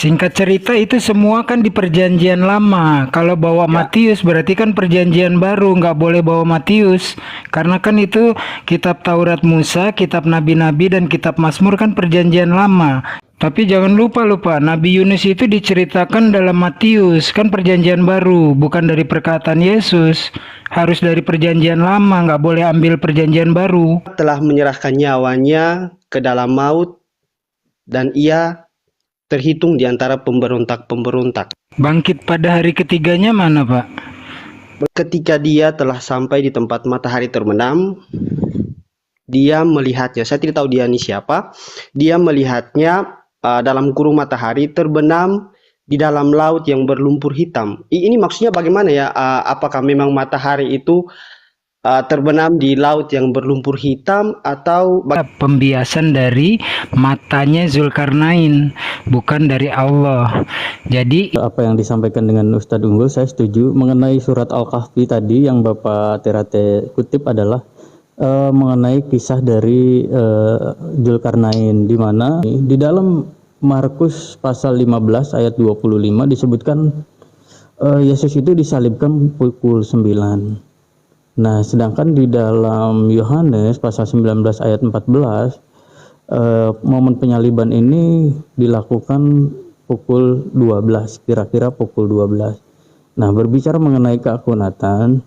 Singkat cerita itu semua kan di perjanjian lama. Kalau bawa Ya, Matius berarti kan perjanjian baru, nggak boleh bawa Matius. Karena kan itu kitab Taurat Musa, kitab Nabi-Nabi dan kitab Mazmur kan perjanjian lama. Tapi jangan lupa, Nabi Yunus itu diceritakan dalam Matius, kan perjanjian baru, bukan dari perkataan Yesus. Harus dari perjanjian lama, nggak boleh ambil perjanjian baru. telah menyerahkan nyawanya ke dalam maut dan ia terhitung di antara pemberontak-pemberontak. Bangkit pada hari ketiganya mana, Pak? Ketika dia telah sampai di tempat matahari terbenam, dia melihatnya. Saya tidak tahu dia ini siapa. Dia melihatnya dalam kurung matahari terbenam di dalam laut yang berlumpur hitam. Ini maksudnya bagaimana ya? Apakah memang matahari itu terbenam di laut yang berlumpur hitam atau Pembiasan dari matanya Zulkarnain, bukan dari Allah. Jadi Apa yang disampaikan dengan Ustadz Unggul, saya setuju. Mengenai surat Al-Kahfi tadi yang Bapak Terate kutip adalah mengenai kisah dari Zulkarnain, di mana di dalam Markus pasal 15 ayat 25 disebutkan Yesus itu disalibkan pukul 9. Nah, sedangkan di dalam Yohanes pasal 19 ayat 14 momen penyaliban ini dilakukan pukul 12, kira-kira pukul 12. Nah, berbicara mengenai keakuratan,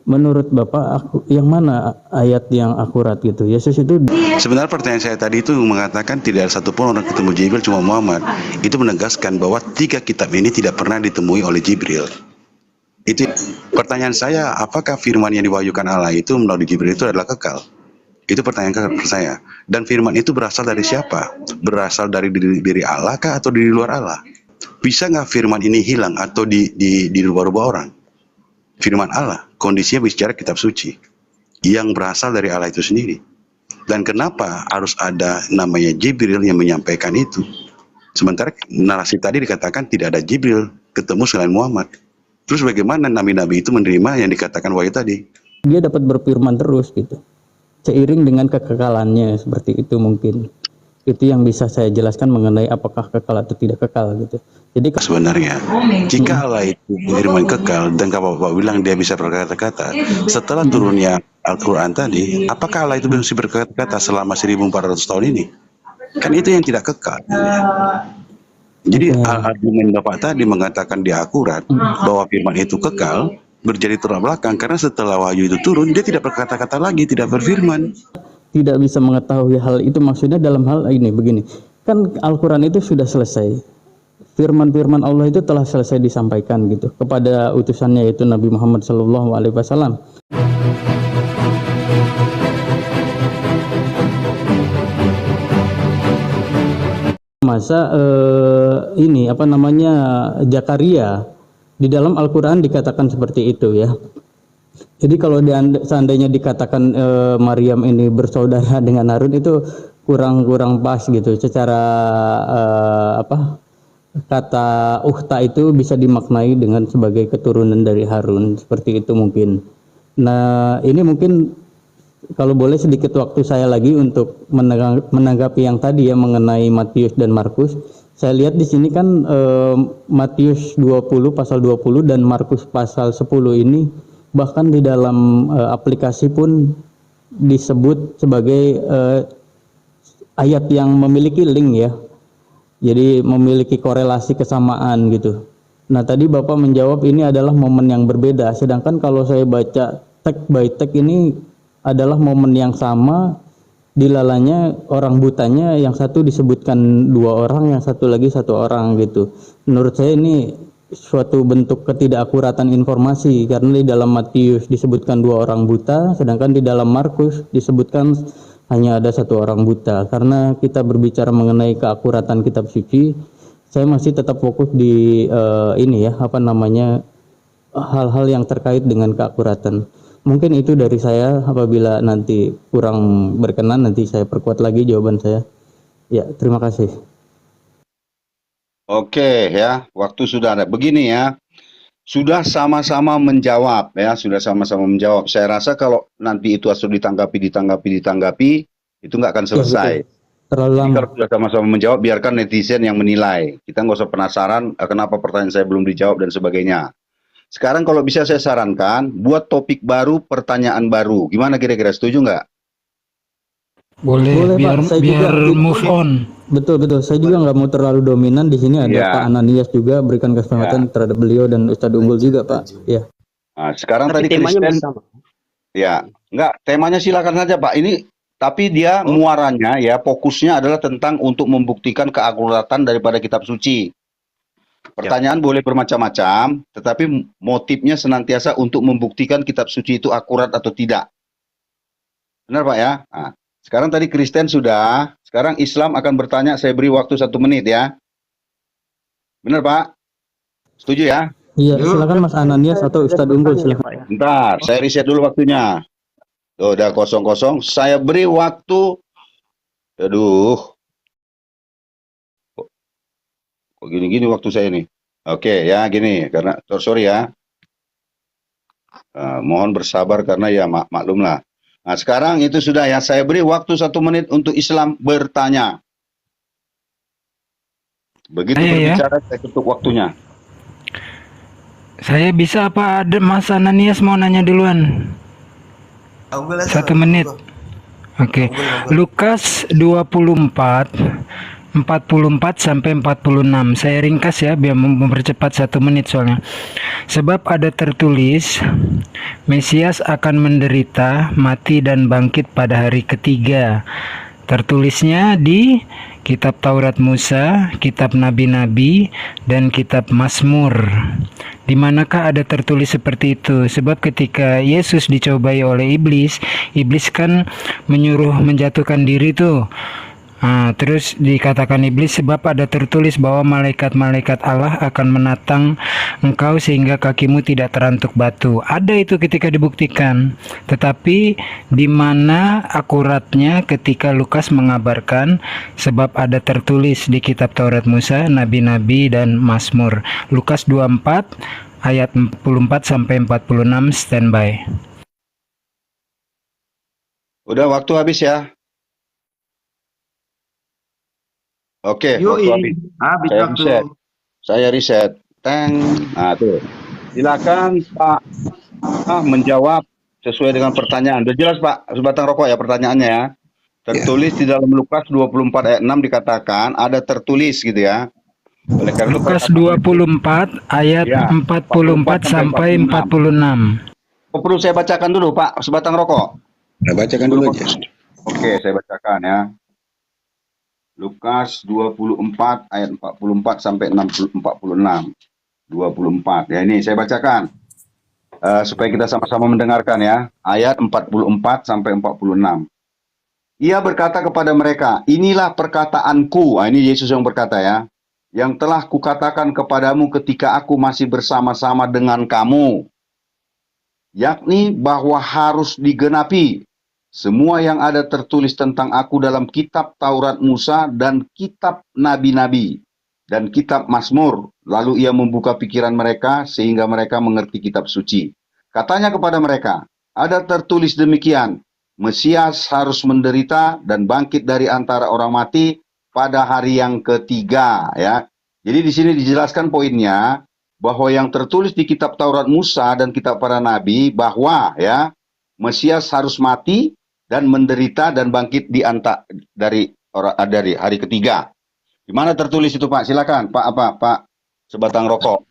menurut Bapak yang mana ayat yang akurat gitu? Yesus itu Sebenarnya pertanyaan saya tadi itu mengatakan tidak ada satupun orang ketemu Jibril, cuma Muhammad. Itu menegaskan bahwa 3 kitab ini tidak pernah ditemui oleh Jibril. Itu pertanyaan saya, apakah firman yang diwahyukan Allah itu melalui Jibril itu adalah kekal? Itu pertanyaan saya. Dan firman itu berasal dari siapa? Berasal dari diri Allah kah atau dari luar Allah? Bisa nggak firman ini hilang atau dirubah-rubah orang? Firman Allah, kondisinya bicara kitab suci yang berasal dari Allah itu sendiri. Dan kenapa harus ada namanya Jibril yang menyampaikan itu? Sementara narasi tadi dikatakan tidak ada Jibril ketemu selain Muhammad. Terus bagaimana nabi-nabi itu menerima yang dikatakan wahyu tadi? dia dapat berfirman terus gitu. Seiring dengan kekekalannya, seperti itu mungkin. Itu yang bisa saya jelaskan mengenai apakah kekal atau tidak kekal gitu. Jadi Sebenarnya, jika Allah itu firman kekal dan kalau Bapak bilang dia bisa berkata-kata, setelah turunnya Al-Quran tadi, apakah Allah itu bisa berkata-kata selama 1400 tahun ini? Kan itu yang tidak kekal. Jadi argumen Bapak tadi mengatakan dia akurat bahwa firman itu kekal berjadi tolak belakang karena setelah wahyu itu turun dia tidak berkata-kata lagi, tidak berfirman. tidak bisa mengetahui hal itu, maksudnya dalam hal ini begini. Kan Al-Quran itu sudah selesai. Firman-firman Allah itu telah selesai disampaikan gitu kepada utusannya yaitu Nabi Muhammad SAW. Masa ini apa namanya Zakaria di dalam Al-Quran dikatakan seperti itu ya. Jadi kalau seandainya dikatakan Maryam ini bersaudara dengan Harun itu kurang pas gitu. Secara apa kata ukhta itu bisa dimaknai dengan sebagai keturunan dari Harun, seperti itu mungkin. Nah, ini mungkin kalau boleh sedikit waktu saya lagi untuk menanggapi yang tadi ya mengenai Matius dan Markus. Saya lihat di sini kan Matius 20 pasal 20 dan Markus pasal 10 ini bahkan di dalam aplikasi pun disebut sebagai ayat yang memiliki link ya. Jadi memiliki korelasi kesamaan gitu. Nah, tadi Bapak menjawab ini adalah momen yang berbeda. Sedangkan kalau saya baca tag by tag ini adalah momen yang sama, dilalanya orang butanya yang satu disebutkan 2 orang, yang satu lagi 1 orang gitu. Menurut saya ini suatu bentuk ketidakakuratan informasi karena di dalam Matius disebutkan 2 orang buta, sedangkan di dalam Markus disebutkan hanya ada 1 orang buta. Karena kita berbicara mengenai keakuratan kitab suci, saya masih tetap fokus di ini ya, apa namanya, hal-hal yang terkait dengan keakuratan. Mungkin itu dari saya, apabila nanti kurang berkenan nanti saya perkuat lagi jawaban saya. Ya, terima kasih. Oke ya, waktu sudah ada. Begini ya, sudah sama-sama menjawab ya, sudah sama-sama menjawab. Saya rasa kalau nanti itu harus ditanggapi, itu nggak akan Ya, betul. selesai. Terlalu Jadi lama. kalau sudah sama-sama menjawab, biarkan netizen yang menilai. Kita nggak usah penasaran kenapa pertanyaan saya belum dijawab dan sebagainya. Sekarang kalau bisa saya sarankan, buat topik baru, pertanyaan baru. Gimana kira-kira, setuju nggak? Boleh, Boleh, Pak. biar Saya biar juga move on. betul. Saya juga nggak mau terlalu dominan di sini. Ada Iya. Pak Ananias juga, berikan kesempatan terhadap beliau dan Ustadz Unggul juga, Pak. Ya. Nah, sekarang Tapi tadi temanya Kristen, bersama. ya, nggak, temanya silakan saja Pak. Ini, tapi dia muaranya ya, fokusnya adalah tentang untuk membuktikan keakuratan daripada kitab suci. Pertanyaan boleh bermacam-macam, tetapi motifnya senantiasa untuk membuktikan kitab suci itu akurat atau tidak. Benar Pak ya? Nah, sekarang tadi Kristen sudah, sekarang Islam akan bertanya, saya beri waktu 1 menit ya. Benar Pak? Setuju ya? Iya, silakan Mas Ananias atau Ustadz Unggul, silakan. Bentar, saya riset dulu waktunya. Tuh, udah kosong-kosong. Saya beri waktu. Aduh. Kok gini-gini waktu saya nih? Oke, ya gini. Karena, sorry ya. Mohon bersabar karena ya maklum lah. Nah, sekarang itu sudah ya. Saya beri waktu 1 menit untuk Islam bertanya. Begitu berbicara, saya tutup waktunya. Saya bisa apa ada Mas Ananias mau nanya duluan? 1 menit. Oke. Lukas 24 44 sampai 46. Saya ringkas ya biar mempercepat 1 menit soalnya. Sebab ada tertulis, Mesias akan menderita, mati dan bangkit pada hari ketiga. Tertulisnya di Kitab Taurat Musa, Kitab Nabi-Nabi, dan Kitab Mazmur. Di manakah ada tertulis seperti itu? Sebab ketika Yesus dicobai oleh iblis, iblis kan menyuruh menjatuhkan diri tuh. Nah, terus dikatakan iblis, sebab ada tertulis bahwa malaikat-malaikat Allah akan menatang engkau sehingga kakimu tidak terantuk batu. Ada itu ketika dibuktikan. Tetapi di mana akuratnya ketika Lukas mengabarkan sebab ada tertulis di kitab Taurat Musa, Nabi-Nabi dan Mazmur. Lukas 24 ayat 44 sampai 46, standby. Udah waktu habis ya. Oke, waktu habis. Saya riset. Teng. Nah, tuh. Silakan Pak menjawab sesuai dengan pertanyaan. Udah jelas Pak, sebatang rokok ya pertanyaannya ya. Tertulis di dalam Lukas 24 ayat 6 dikatakan, ada tertulis gitu ya. Oleh karena Lukas 24 ayat 44 sampai 46. Perlu saya bacakan dulu Pak, sebatang rokok. Nah, bacakan dulu aja. Oke, saya bacakan ya. Lukas 24 ayat 44 sampai 46. 24. Ya ini saya bacakan. Supaya kita sama-sama mendengarkan ya. Ayat 44 sampai 46. Ia berkata kepada mereka, inilah perkataanku. Nah, ini Yesus yang berkata ya. Yang telah kukatakan kepadamu ketika aku masih bersama-sama dengan kamu. Yakni bahwa harus digenapi semua yang ada tertulis tentang aku dalam kitab Taurat Musa dan kitab Nabi-Nabi dan kitab Mazmur. Lalu ia membuka pikiran mereka sehingga mereka mengerti kitab suci. Katanya kepada mereka, ada tertulis demikian, Mesias harus menderita dan bangkit dari antara orang mati pada hari yang ketiga. Ya. Jadi di sini dijelaskan poinnya bahwa yang tertulis di kitab Taurat Musa dan kitab para nabi bahwa ya Mesias harus mati dan menderita dan bangkit dari hari ketiga. Di mana tertulis itu Pak? Silakan Pak sebatang rokok.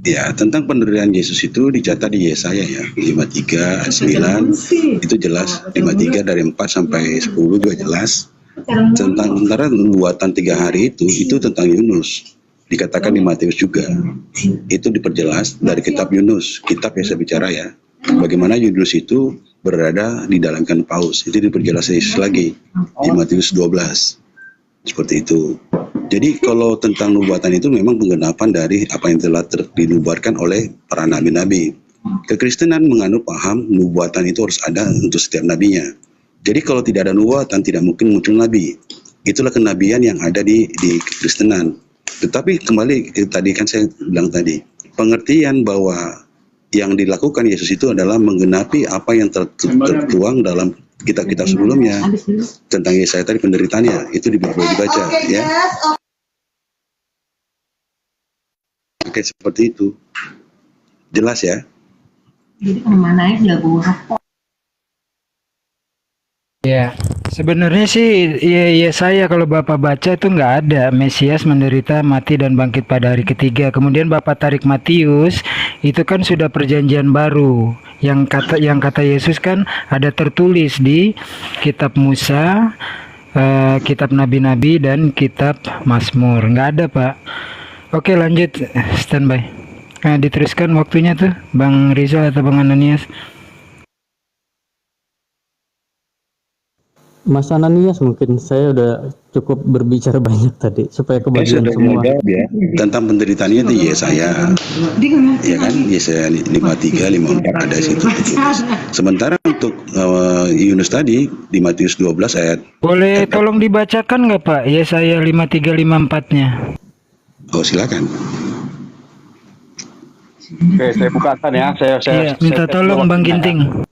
Ya, tentang penderitaan Yesus itu dicatat di Yesaya ya, 53 ayat 9 itu jelas, 53 dari 4 sampai 10 juga jelas. Tentang sementara nubuatan 3 hari itu tentang Yunus. Dikatakan di Matius juga. Itu diperjelas dari kitab Yunus, kitab yang saya bicara ya. Bagaimana Yunus itu berada di dalam ikan paus, itu diperjelas Yesus lagi di Matius 12. Seperti itu. Jadi kalau tentang nubuatan itu memang penggenapan dari apa yang telah dinubuatkan oleh para nabi-nabi. Kekristenan menganut paham nubuatan itu harus ada untuk setiap nabinya. Jadi kalau tidak ada nubuatan tidak mungkin muncul nabi. Itulah kenabian yang ada di kekristenan. Tetapi kembali tadi kan saya bilang tadi, pengertian bahwa yang dilakukan Yesus itu adalah menggenapi apa yang tertuang dalam kitab-kitab sebelumnya tentang Yesaya tadi penderitaannya itu boleh dibaca ya. Oke, seperti itu. Jelas ya? Jadi kemana aja buruk. Ya, sebenarnya sih ya saya kalau Bapak baca itu nggak ada Mesias menderita, mati dan bangkit pada hari ketiga. Kemudian Bapak tarik Matius, itu kan sudah perjanjian baru. Yang kata Yesus kan ada tertulis di kitab Musa, kitab nabi-nabi dan kitab Mazmur. Nggak ada, Pak. Oke, lanjut, standby. Nah, diteruskan waktunya tuh, Bang Rizal atau Bang Ananias. Mas Ananias, mungkin saya udah cukup berbicara banyak tadi supaya kebagian Sudah semua. menjawab ya tentang penderitaannya itu Yesaya, ya kan, Yesaya 53, 54 ada di situ tertulis. Sementara untuk Yunus tadi di Matius 12 ayat. Boleh tolong dibacakan nggak Pak Yesaya 53 54-nya? Oh, silakan. Oke, saya bukakan ya. Iya, minta set tolong dulu Bang waktunya Ginting.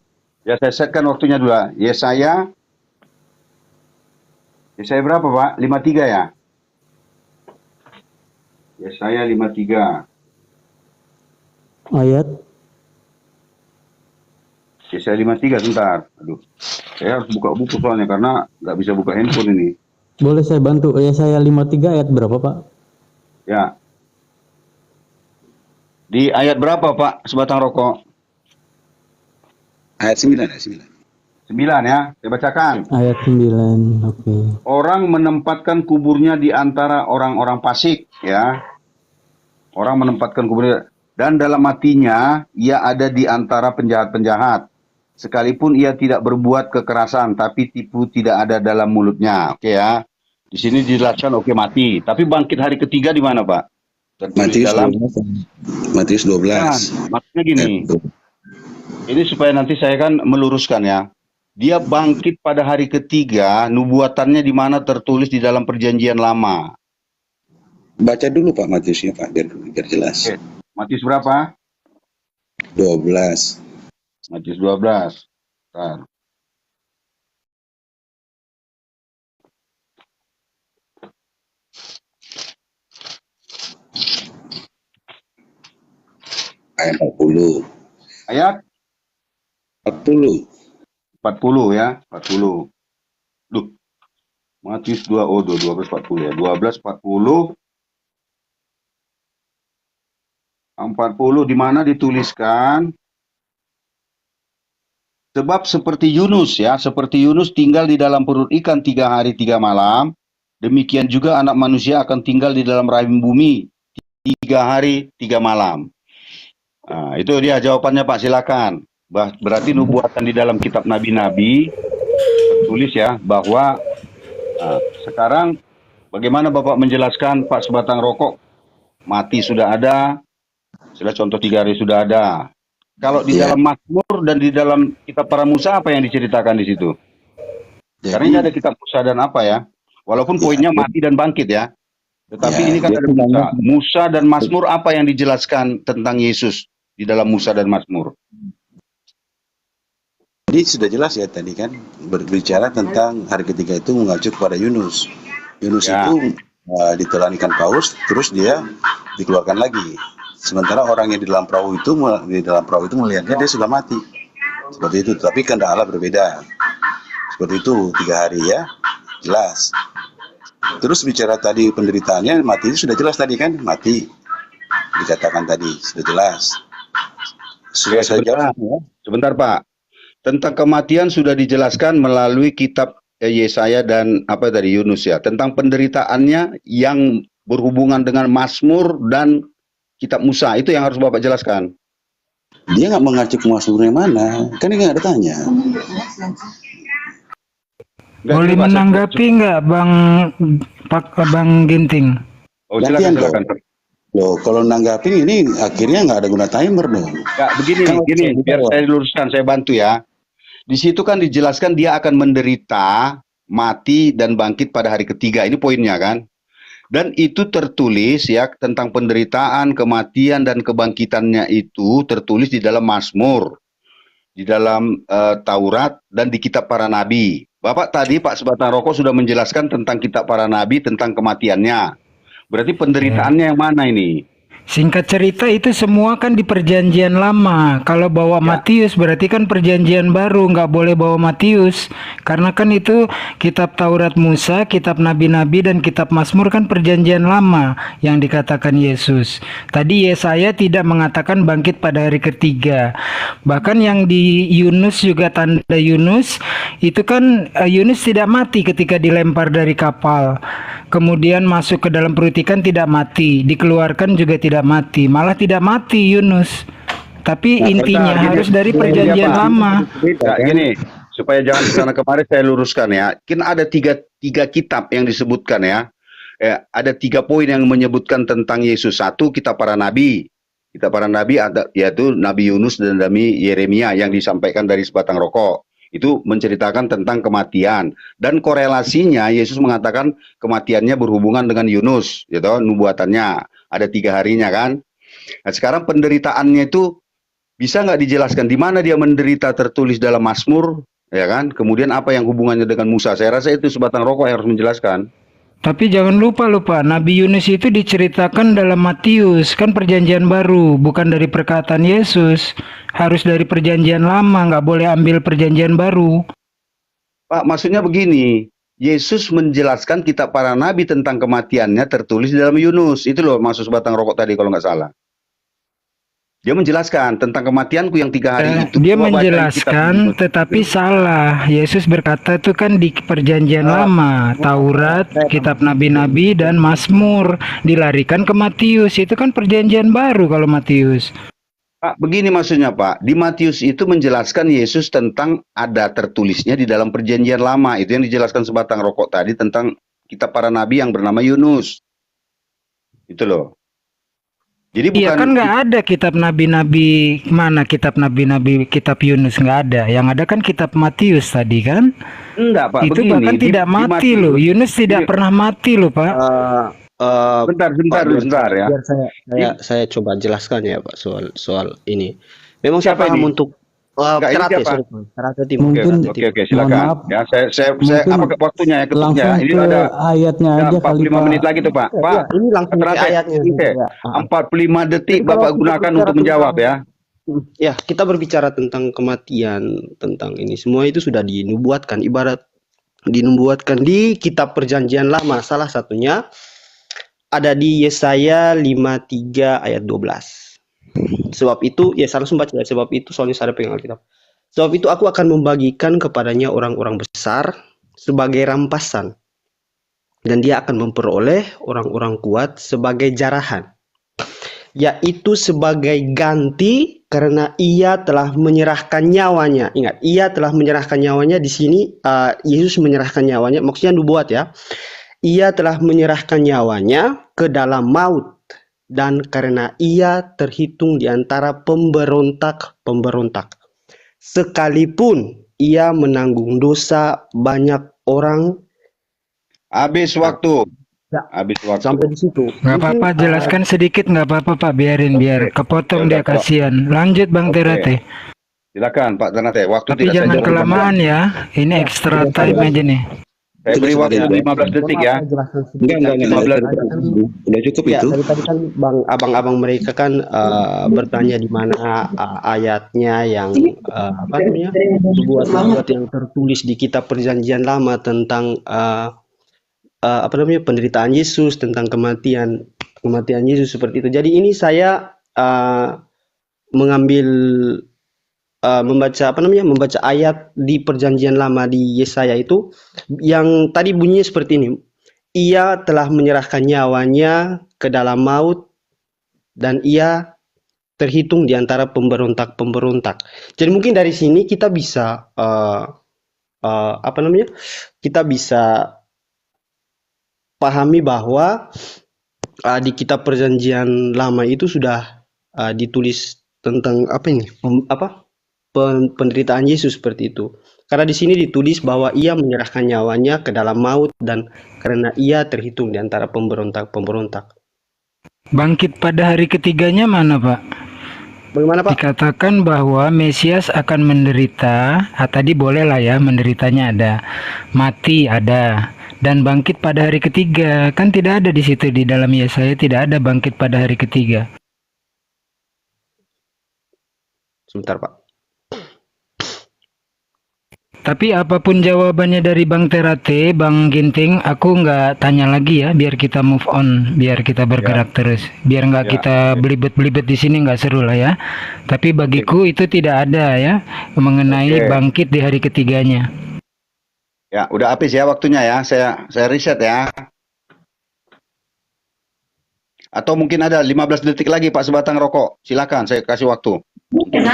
ya. Saya setkan waktunya dulu. Yesaya berapa, Pak? 53 ya? Yesaya 53. Ayat Yesaya 53, sebentar. Aduh, saya harus buka buku soalnya karena nggak bisa buka handphone ini. boleh saya bantu? Saya 53 ayat berapa, Pak? Ya. Di ayat berapa, Pak, sebatang rokok? Ayat 9 ya, 9. 9 ya, saya bacakan. Ayat 9. Oke. Orang menempatkan kuburnya di antara orang-orang fasik, ya. Orang menempatkan kuburnya, dan dalam hatinya ia ada di antara penjahat-penjahat. Sekalipun ia tidak berbuat kekerasan, tapi tipu tidak ada dalam mulutnya. Oke ya. Di sini dijelaskan mati. Tapi bangkit hari ketiga di mana, Pak? Tertulis dalam Matius 12. Nah, maksudnya gini. Ini supaya nanti saya kan meluruskan ya. Dia bangkit pada hari ketiga, nubuatannya di mana tertulis di dalam perjanjian lama. Baca dulu Pak Matiusnya Pak, biar jelas. Oke. Matius berapa? 12. Matius 12. Bentar. Ayat 40. Ayat 40. 40 ya, 40. Duh. Matius 2, 12, 40 ya. 12, 40. 40 di mana dituliskan, sebab seperti Yunus ya, seperti Yunus tinggal di dalam perut ikan 3 hari 3 malam, demikian juga anak manusia akan tinggal di dalam rahim bumi 3 hari 3 malam. Nah, itu dia jawabannya Pak, silakan. Berarti nubuatan di dalam kitab nabi-nabi tertulis ya, bahwa sekarang bagaimana Bapak menjelaskan Pak sebatang rokok mati sudah ada, sudah contoh 3 hari sudah ada. Kalau di dalam Mazmur dan di dalam kitab para Musa apa yang diceritakan di situ? Karena ini ada kitab Musa dan apa ya? Walaupun poinnya mati dan bangkit ya. Tetapi ini kan ada Musa dan Mazmur, apa yang dijelaskan tentang Yesus di dalam Musa dan Mazmur? Jadi sudah jelas ya tadi kan berbicara tentang hari ketiga itu mengacu kepada Yunus. Yunus itu ditelankan paus, terus dia dikeluarkan lagi. Sementara orang yang di dalam perahu itu melihatnya dia sudah mati. Seperti itu. Tapi kehendak Allah berbeda. Seperti itu 3 hari ya, jelas. Terus bicara tadi penderitaannya mati itu sudah jelas tadi kan, mati dikatakan tadi sudah jelas. Sudah saja. Sebentar Pak. Tentang kematian sudah dijelaskan melalui kitab Yesaya dan apa tadi Yunus ya. Tentang penderitaannya yang berhubungan dengan Mazmur dan kitab Musa, itu yang harus Bapak jelaskan. Dia nggak mengacu ke Mazmurnya mana, kan dia nggak ada tanya. Boleh menanggapi nggak Bang Ginting? Oh, silakan. Loh, kalau nanggapin ini akhirnya nggak ada guna timer dong. Ya, begini, biar saya luruskan, saya bantu ya. Di situ kan dijelaskan dia akan menderita, mati, dan bangkit pada hari ketiga. Ini poinnya kan. Dan itu tertulis ya, tentang penderitaan, kematian, dan kebangkitannya itu tertulis di dalam Mazmur. di dalam Taurat dan di kitab para nabi. Bapak tadi Pak Sebatang Rokok sudah menjelaskan tentang kitab para nabi, tentang kematiannya. Berarti penderitaannya yang mana ini? Singkat cerita itu semua kan di perjanjian lama. Kalau bawa Matius berarti kan perjanjian baru, nggak boleh bawa Matius. Karena kan itu kitab Taurat Musa, kitab Nabi-Nabi dan kitab Mazmur kan perjanjian lama yang dikatakan Yesus. Tadi Yesaya tidak mengatakan bangkit pada hari ketiga. Bahkan yang di Yunus juga tanda Yunus, itu kan Yunus tidak mati ketika dilempar dari kapal. Kemudian masuk ke dalam perut ikan tidak mati, dikeluarkan juga tidak mati, malah tidak mati Yunus. Tapi intinya harus dari perjanjian lama. Nah, gini, supaya jangan kesana kemari saya luruskan ya. Kan ada tiga kitab yang disebutkan ya. Ada 3 poin yang menyebutkan tentang Yesus. 1, kitab para nabi. Kitab para nabi ada, yaitu Nabi Yunus dan Nabi Yeremia yang disampaikan dari Sebatang Rokok. Itu menceritakan tentang kematian, dan korelasinya Yesus mengatakan kematiannya berhubungan dengan Yunus, gitu, nubuatannya ada 3 harinya kan. Nah, sekarang penderitaannya itu bisa nggak dijelaskan di mana dia menderita, tertulis dalam Mazmur, ya kan? Kemudian apa yang hubungannya dengan Musa? Saya rasa itu Sebatang Rokok yang harus menjelaskan. Tapi jangan lupa Nabi Yunus itu diceritakan dalam Matius, kan perjanjian baru, bukan dari perkataan Yesus. Harus dari perjanjian lama, nggak boleh ambil perjanjian baru. Pak, maksudnya begini, Yesus menjelaskan kitab para nabi tentang kematiannya tertulis di dalam Yunus. Itu loh maksud Sebatang Rokok tadi kalau nggak salah. Dia menjelaskan tentang kematianku yang 3 hari itu. Dia Coba baca menjelaskan, kitab tetapi salah. Yesus berkata itu kan di perjanjian lama, Taurat, kitab Nabi-Nabi dan Mazmur. Dilarikan ke Matius, itu kan perjanjian baru kalau Matius. Pak, begini maksudnya Pak, di Matius itu menjelaskan Yesus tentang ada tertulisnya di dalam perjanjian lama. Itu yang dijelaskan Sebatang Rokok tadi tentang kitab para nabi yang bernama Yunus. Itu loh. Jadi bukan, Iya kan nggak ada kitab Nabi-Nabi, mana kitab Nabi-Nabi, kitab Yunus nggak ada. Yang ada kan kitab Matius tadi kan. enggak Pak, Itu begini, bahkan tidak mati loh. Yunus tidak pernah mati loh Pak. Bentar ya. Biar saya coba jelaskan ya Pak soal ini. Memang saya Siapa paham ini? untuk Enggak, ini Terate, siapa? sorry, Pak. Terate Timur. Mungkin Oke, mohon silakan. maaf, Ya, saya mungkin apa waktunya ya, ketuknya. langsung Ini ke ada ayatnya aja kali 45 Pak. menit lagi tuh Pak. Pak, ini langsung ke Terate, ayatnya. Oke. Ya. 45 detik Jadi kalau Bapak kita gunakan bicara untuk menjawab ya. Ya, kita berbicara tentang kematian, tentang ini semua itu sudah dinubuatkan, ibarat dinubuatkan di kitab perjanjian lama. Salah satunya ada di Yesaya 53 ayat 12. Sebab itu, ya saya langsung baca ya, sebab itu soalnya saya pegang Alkitab. Sebab itu aku akan membagikan kepadanya orang-orang besar sebagai rampasan, dan dia akan memperoleh orang-orang kuat sebagai jarahan, yaitu sebagai ganti karena ia telah menyerahkan nyawanya. Ingat, ia telah menyerahkan nyawanya di sini. Yesus menyerahkan nyawanya, maksudnya nubuat ya. Ia telah menyerahkan nyawanya ke dalam maut, dan karena ia terhitung di antara pemberontak-pemberontak, sekalipun ia menanggung dosa banyak orang. Habis waktu. Ya. Habis waktu. Sampai di situ. Nggak apa-apa, jelaskan sedikit nggak apa-apa Pak, biarin biar kepotong dia, kasihan. Lanjut Bang Terate. Silakan Pak Ternate, waktu Tapi tidak saya jangan jawab. kelamaan ya. Ini extra time aja nih. Saya beri waktu 15 detik ya. Udah cukup ya, itu. Tadi kan abang-abang mereka kan bertanya di mana ayatnya yang apa namanya, nubuat yang tertulis di kitab perjanjian lama tentang apa namanya, penderitaan Yesus, tentang kematian Yesus seperti itu. Jadi ini saya membaca ayat di perjanjian lama di Yesaya itu yang tadi bunyinya seperti ini. Ia telah menyerahkan nyawanya ke dalam maut, dan ia terhitung di antara pemberontak-pemberontak. Jadi mungkin dari sini kita bisa apa namanya? Kita bisa pahami bahwa di kitab perjanjian lama itu sudah ditulis tentang apa ini? Penderitaan Yesus seperti itu. Karena di sini ditulis bahwa ia menyerahkan nyawanya ke dalam maut, dan karena ia terhitung di antara pemberontak-pemberontak. Bangkit pada hari ketiganya mana Pak? Bagaimana Pak? Dikatakan bahwa Mesias akan menderita, tadi boleh lah ya, menderitanya ada, mati ada, dan bangkit pada hari ketiga. Kan tidak ada di situ, di dalam Yesaya tidak ada bangkit pada hari ketiga. Sebentar Pak. Tapi apapun jawabannya dari Bang Terate, Bang Ginting, aku nggak tanya lagi ya, biar kita move on, biar kita bergerak terus, biar nggak kita belibet-belibet di sini, nggak seru lah ya. Tapi bagiku itu tidak ada ya, mengenai bangkit di hari ketiganya. Ya, udah habis ya waktunya ya. Saya riset ya. Atau mungkin ada 15 detik lagi Pak sebatang rokok. Silakan, saya kasih waktu.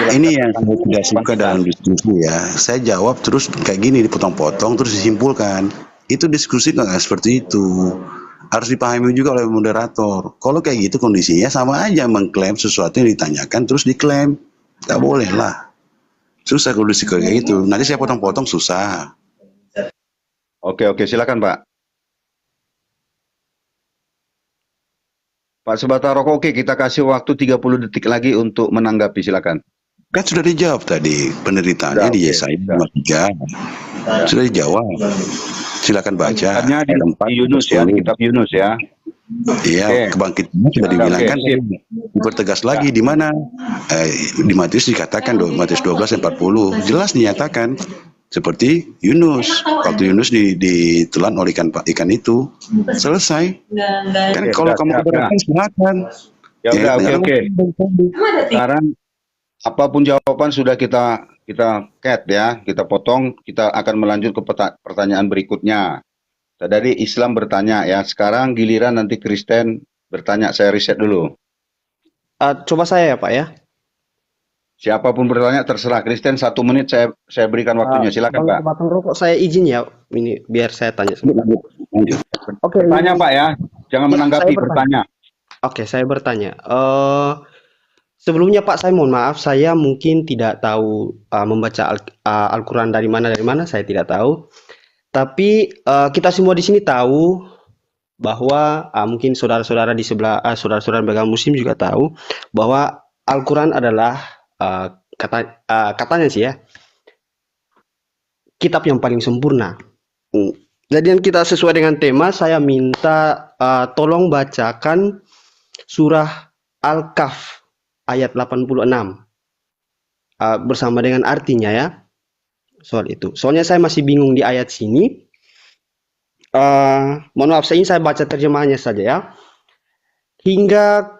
Ini yang saya tidak suka dalam diskusi ya. Saya jawab terus kayak gini, dipotong-potong terus disimpulkan. Itu diskusi nggak seperti itu. Harus dipahami juga oleh moderator. Kalau kayak gitu kondisinya sama aja mengklaim sesuatu yang ditanyakan terus diklaim. Nggak boleh lah. Susah kalau diskusi kayak gitu. Nanti saya potong-potong susah. Oke, silakan Pak. Pak sebatang rokok, oke, kita kasih waktu 30 detik lagi untuk menanggapi, silakan. Kan sudah dijawab tadi penderitaannya di Yesaya 53. Sudah dijawab. Silakan baca. Tanya di Yunus ya, di kitab Yunus ya. Iya, kebangkitannya sudah dibilangkan. Dipertegas lagi di mana? Di Matius dikatakan Matius 12 ayat 40. Jelas dinyatakan seperti Yunus. Waktu Yunus ditelan oleh ikan itu. Selesai. Kan kalau kamu keberatan silakan. Ya udah, oke. Sekarang apapun jawaban sudah kita cut ya, kita potong, kita akan melanjut ke pertanyaan berikutnya. Dari Islam bertanya ya, sekarang giliran nanti Kristen bertanya, saya riset dulu. Coba saya ya Pak ya. Siapapun bertanya terserah. Kristen 1 menit saya berikan waktunya, silakan Pak. Sebatang rokok saya izin ya, ini biar saya tanya. Oke. Tanya Pak ya, jangan menanggapi, bertanya. Oke, saya bertanya. Sebelumnya Pak, saya mohon maaf, saya mungkin tidak tahu membaca Al-Quran dari mana, saya tidak tahu. Tapi kita semua di sini tahu bahwa mungkin saudara-saudara di sebelah, saudara-saudara beragama Muslim juga tahu bahwa Al-Quran adalah katanya sih ya, kitab yang paling sempurna. Jadi kita sesuai dengan tema, saya minta tolong bacakan surah Al-Kahf ayat 86 bersama dengan artinya ya, soal itu. Soalnya saya masih bingung di ayat sini. Mohon maaf, saya baca terjemahannya saja ya. Hingga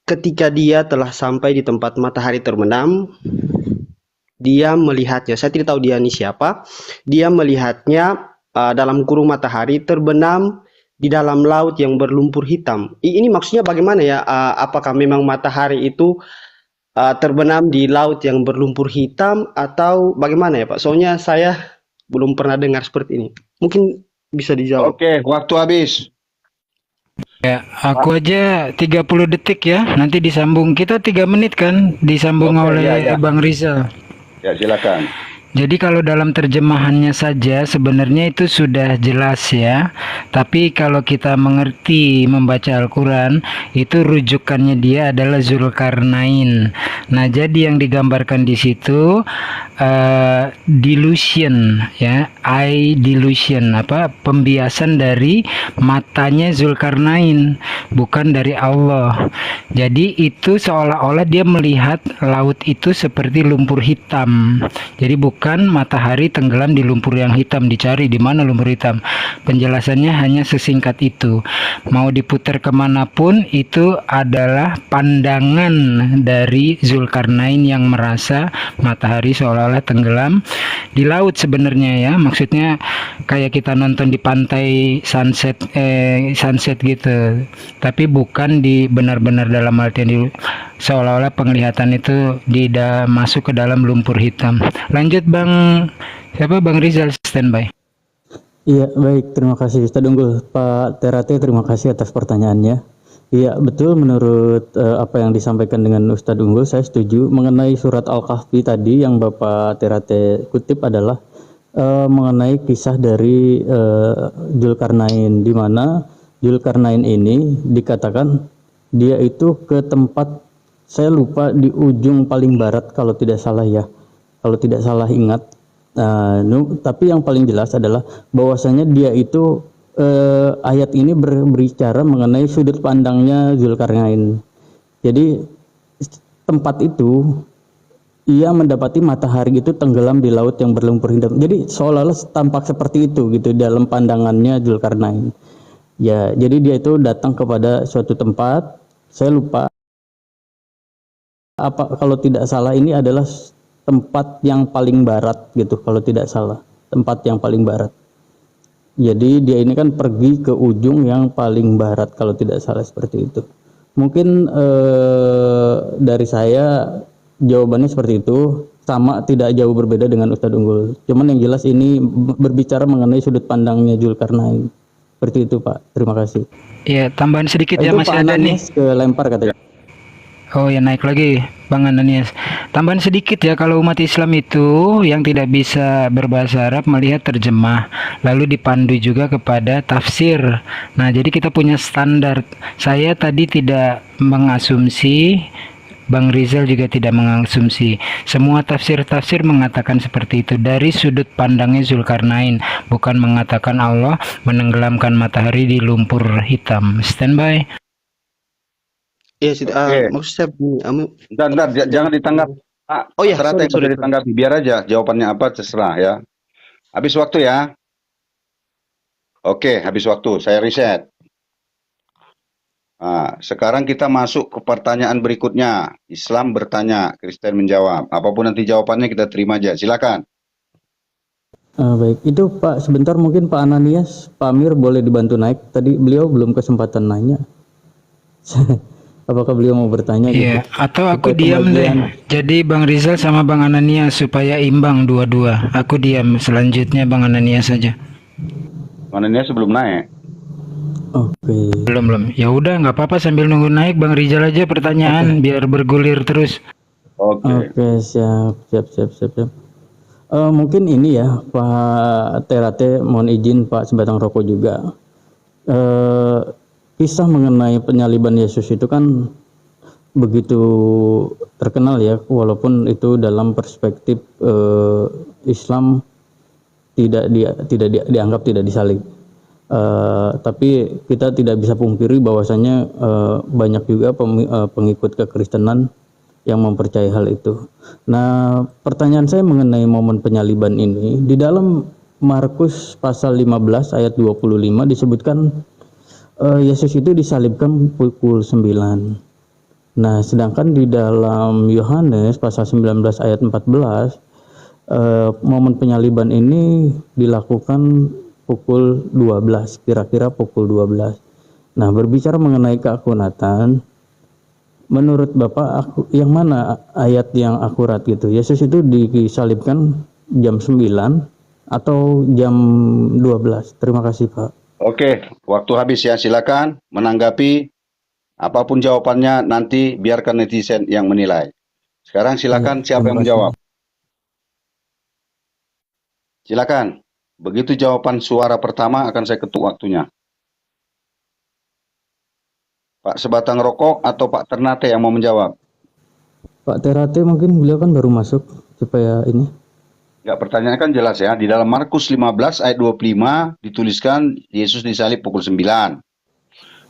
ketika dia telah sampai di tempat matahari terbenam, dia melihatnya. Saya tidak tahu dia ini siapa. Dia melihatnya dalam kurung matahari terbenam di dalam laut yang berlumpur hitam. Ini maksudnya bagaimana ya? Apakah memang matahari itu terbenam di laut yang berlumpur hitam atau bagaimana ya Pak? Soalnya saya belum pernah dengar seperti ini. Mungkin bisa dijawab. Oke, waktu habis. Ya, aku aja 30 detik ya. Nanti disambung. Kita 3 menit kan disambung oleh Bang Rizal. Ya, silakan. Jadi kalau dalam terjemahannya saja sebenarnya itu sudah jelas ya. Tapi kalau kita mengerti membaca Al-Quran, itu rujukannya dia adalah Zulkarnain. Nah, jadi yang digambarkan di situ delusion ya, eye delusion, pembiasan dari matanya Zulkarnain, bukan dari Allah. Jadi itu seolah-olah dia melihat laut itu seperti lumpur hitam. Jadi bukan matahari tenggelam di lumpur yang hitam, dicari di mana lumpur hitam. Penjelasannya hanya sesingkat itu. Mau diputar kemanapun itu adalah pandangan dari Zulkarnain yang merasa matahari seolah-olah tenggelam di laut sebenarnya ya. Maksudnya kayak kita nonton di pantai sunset gitu. Tapi bukan di benar-benar dalam artian seolah-olah penglihatan itu masuk ke dalam lumpur hitam. Lanjut Bang Rizal, standby. Iya, baik, terima kasih Ustadz Unggul. Pak Terate, terima kasih atas pertanyaannya. Iya, betul, menurut apa yang disampaikan dengan Ustadz Unggul, saya setuju. Mengenai surat Al-Kahfi tadi yang Bapak Terate kutip adalah mengenai kisah dari Zulkarnain, di mana Zulkarnain ini dikatakan dia itu ke tempat Saya lupa di ujung paling barat kalau tidak salah ya. Kalau tidak salah ingat. Tapi yang paling jelas adalah bahwasanya dia itu ayat ini berbicara mengenai sudut pandangnya Zulkarnain. Jadi tempat itu ia mendapati matahari itu tenggelam di laut yang berlumpur hitam. Jadi seolah-olah tampak seperti itu gitu dalam pandangannya Zulkarnain. Ya, jadi dia itu datang kepada suatu tempat. Saya lupa apa, kalau tidak salah ini adalah tempat yang paling barat gitu, kalau tidak salah. Tempat yang paling barat. Jadi dia ini kan pergi ke ujung yang paling barat kalau tidak salah seperti itu. Mungkin dari saya jawabannya seperti itu, sama tidak jauh berbeda dengan Ustadz Unggul. Cuman yang jelas ini berbicara mengenai sudut pandangnya Zulkarnain. Seperti itu Pak, terima kasih. Iya, tambahan sedikit ya, Itu masih Pak ada nih. Ananias ke lempar katanya. Oh ya, naik lagi Bang Ananias. Tambahan sedikit ya, kalau umat Islam itu yang tidak bisa berbahasa Arab melihat terjemah, lalu dipandu juga kepada tafsir. Nah, jadi kita punya standar. Saya tadi tidak mengasumsi, Bang Rizal juga tidak mengasumsi. Semua tafsir-tafsir mengatakan seperti itu dari sudut pandangnya Zulkarnain, bukan mengatakan Allah menenggelamkan matahari di lumpur hitam. Standby. Iya, Oke. maksud saya begini, Bentar, jangan ditanggap. oh ya, Ternyata yang sorry. sudah ditanggapi, biar aja jawabannya apa terserah ya. Habis waktu ya. Oke, habis waktu. Saya reset. Nah, sekarang kita masuk ke pertanyaan berikutnya. Islam bertanya, Kristen menjawab. Apapun nanti jawabannya kita terima aja. Silakan. Baik, itu Pak sebentar mungkin Pak Ananias, Pak Amir boleh dibantu naik. Tadi beliau belum kesempatan nanya. Apakah beliau mau bertanya? Iya, gitu? atau aku Supaya diam deh. pembagian- Jadi Bang Rizal sama Bang Ananias supaya imbang dua-dua. Aku diam. Selanjutnya Bang Ananias saja. Mananya sebelum naik. Oke. Belum. Ya udah, nggak apa-apa sambil nunggu naik Bang Rizal aja pertanyaan biar bergulir terus. Oke. Oke, siap. Mungkin ini ya Pak Terate, mohon izin Pak sebatang rokok juga. Kisah mengenai penyaliban Yesus itu kan begitu terkenal ya, walaupun itu dalam perspektif Islam dianggap tidak disalib. Tapi kita tidak bisa pungkiri bahwasanya banyak juga pengikut kekristenan yang mempercayai hal itu. Nah, pertanyaan saya mengenai momen penyaliban ini, di dalam Markus pasal 15 ayat 25 disebutkan Yesus itu disalibkan pukul 9. Nah, sedangkan di dalam Yohanes pasal 19 ayat 14 momen penyaliban ini dilakukan pukul 12, kira-kira pukul 12. Nah, berbicara mengenai keakuratan, menurut Bapak yang mana ayat yang akurat gitu? Yesus itu disalibkan jam 9 atau jam 12? Terima kasih, Pak. Oke, waktu habis ya. Silakan menanggapi. Apapun jawabannya nanti biarkan netizen yang menilai. Sekarang silakan siapa yang menjawab? Silakan. Begitu jawaban suara pertama akan saya ketuk waktunya. Pak Sebatang Rokok atau Pak Ternate yang mau menjawab? Pak Terate mungkin beliau kan baru masuk supaya ini. Ya, pertanyaan kan jelas ya. Di dalam Markus 15 ayat 25 dituliskan Yesus disalib pukul 9.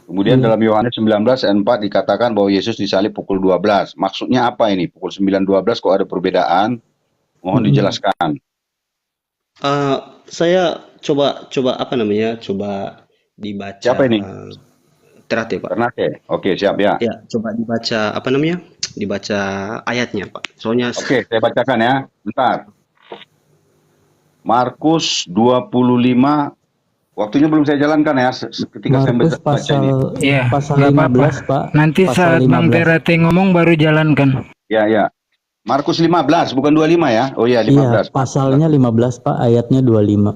Kemudian dalam Yohanes 19 ayat 4 dikatakan bahwa Yesus disalib pukul 12. Maksudnya apa ini? Pukul 9.12 kok ada perbedaan? Mohon dijelaskan. Saya coba coba dibaca. Siapa ini? Terate, Pak. Ternate. Oke, siap ya. Ya, coba dibaca dibaca ayatnya, Pak. Soalnya Oke, saya bacakan ya. Bentar. Markus 25. Waktunya belum saya jalankan ya. Ketika Markus saya baca ini. Iya, pasal nggak apa-apa. 15, Pak. Nanti Pasal saat Bang 15. Terate ngomong baru jalankan. Ya. Markus 15, bukan 25 ya. Oh iya, 15. Iya, pasalnya 15, Pak, ayatnya 25.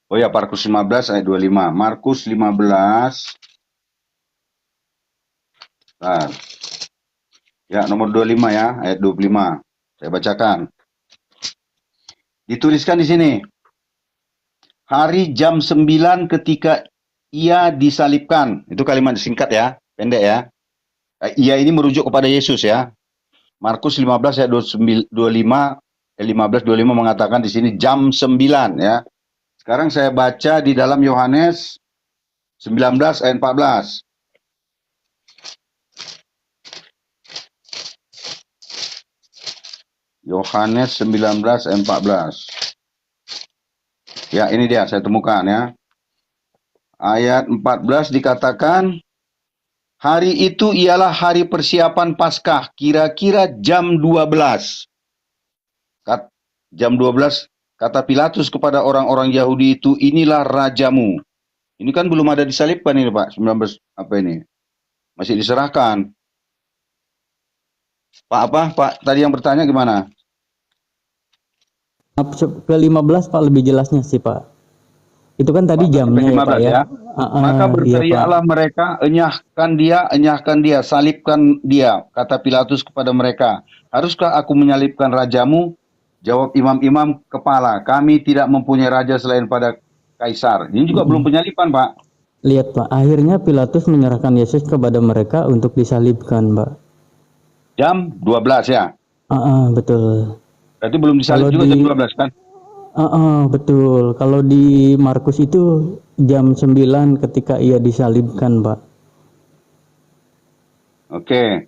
Oh ya, Markus 15 ayat 25. Markus 15. Bentar. Ya, nomor 25 ya, ayat 25. Saya bacakan. Dituliskan di sini. Hari jam 9 ketika ia disalibkan. Itu kalimat singkat ya, pendek ya. Ia ini merujuk kepada Yesus ya. Markus 15 ayat 25 15-25 mengatakan di sini jam 9 ya. Sekarang saya baca di dalam Yohanes 19 ayat 14. Yohanes 19 ayat 14. Ya, ini dia saya temukan ya. Ayat 14 dikatakan, hari itu ialah hari persiapan Paskah, kira-kira jam 12. Jam 12 kata Pilatus kepada orang-orang Yahudi itu, inilah rajamu. Ini kan belum ada disalibkan ini Pak, 19 apa ini? Masih diserahkan. Pak apa? Pak tadi yang bertanya gimana? Ke 15 Pak lebih jelasnya sih Pak. Itu kan tadi Pak, jamnya ya 15 Pak ya. Maka berteriaklah iya, mereka, enyahkan dia, salibkan dia. Kata Pilatus kepada mereka, haruskah aku menyalibkan rajamu? Jawab imam-imam kepala, kami tidak mempunyai raja selain pada Kaisar. Ini juga belum penyaliban Pak. Lihat Pak, akhirnya Pilatus menyerahkan Yesus kepada mereka untuk disalibkan Pak. Jam 12 ya? Betul. Berarti belum disalib Kalau juga di- jam 12 kan? Betul. Kalau di Markus itu jam 9 ketika ia disalibkan Pak. Oke.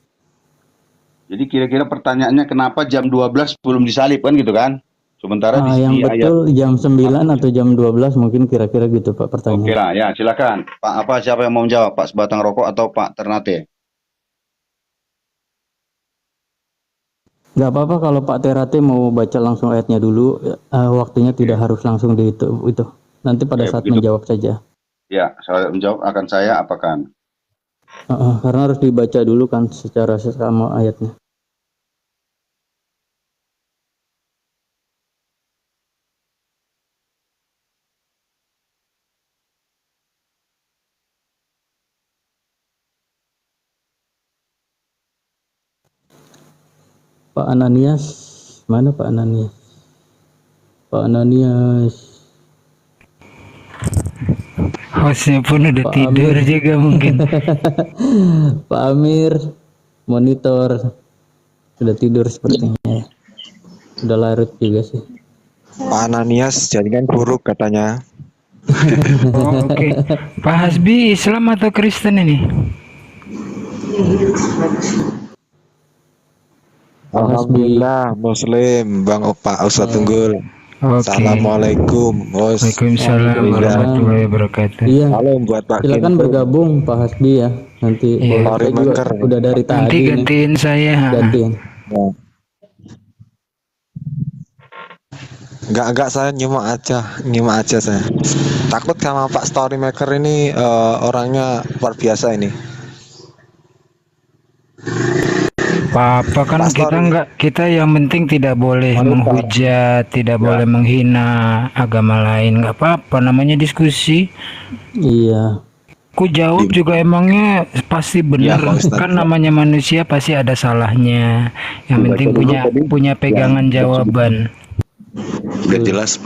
Jadi kira-kira pertanyaannya kenapa jam 12 belum disalib kan gitu kan? Sementara di Yang ayat. betul jam 9 atau jam 12 mungkin kira-kira gitu Pak pertanyaan. Oke lah, ya silakan. Pak siapa yang mau menjawab? Pak Sebatang Rokok atau Pak Ternate? Nggak apa-apa kalau Pak Terate mau baca langsung ayatnya dulu, waktunya tidak harus langsung di itu. Nanti pada Oke, saat begitu. menjawab saja. Ya, saya menjawab akan saya apakan. Karena harus dibaca dulu kan secara sesama ayatnya. Pak Ananias, mana Pak Ananias? Pak Ananias. Hostnya pun udah Pak tidur Amir. juga mungkin. Pak Amir, monitor sudah tidur sepertinya. Sudah larut juga sih. Pak Ananias jaringan buruk katanya. Oh, oke. Pak Hasbi Islam atau Kristen ini? Alhamdulillah Muslim Bang Opa Ustadz Tunggul. Oke. Assalamualaikum. Waalaikumsalam warahmatullahi wabarakatuh. Iya. Salam buat Pak Silakan Kinto. bergabung Pak Hasbi ya. Nanti Iya. saya juga Maker. udah dari Nanti tadi nih. gantiin saya. Gantiin. Enggak saya nyimak aja saya. Takut sama Pak Storymaker ini orangnya luar biasa ini. Apa kan Pak kita Story. kita yang penting tidak boleh menghujat, tidak boleh menghina agama lain, nggak apa-apa, namanya diskusi. Iya. Ku jawab juga emangnya pasti benar, Pak Ustadz. kan namanya manusia pasti ada salahnya. Yang penting punya pegangan jawaban. Biar jelas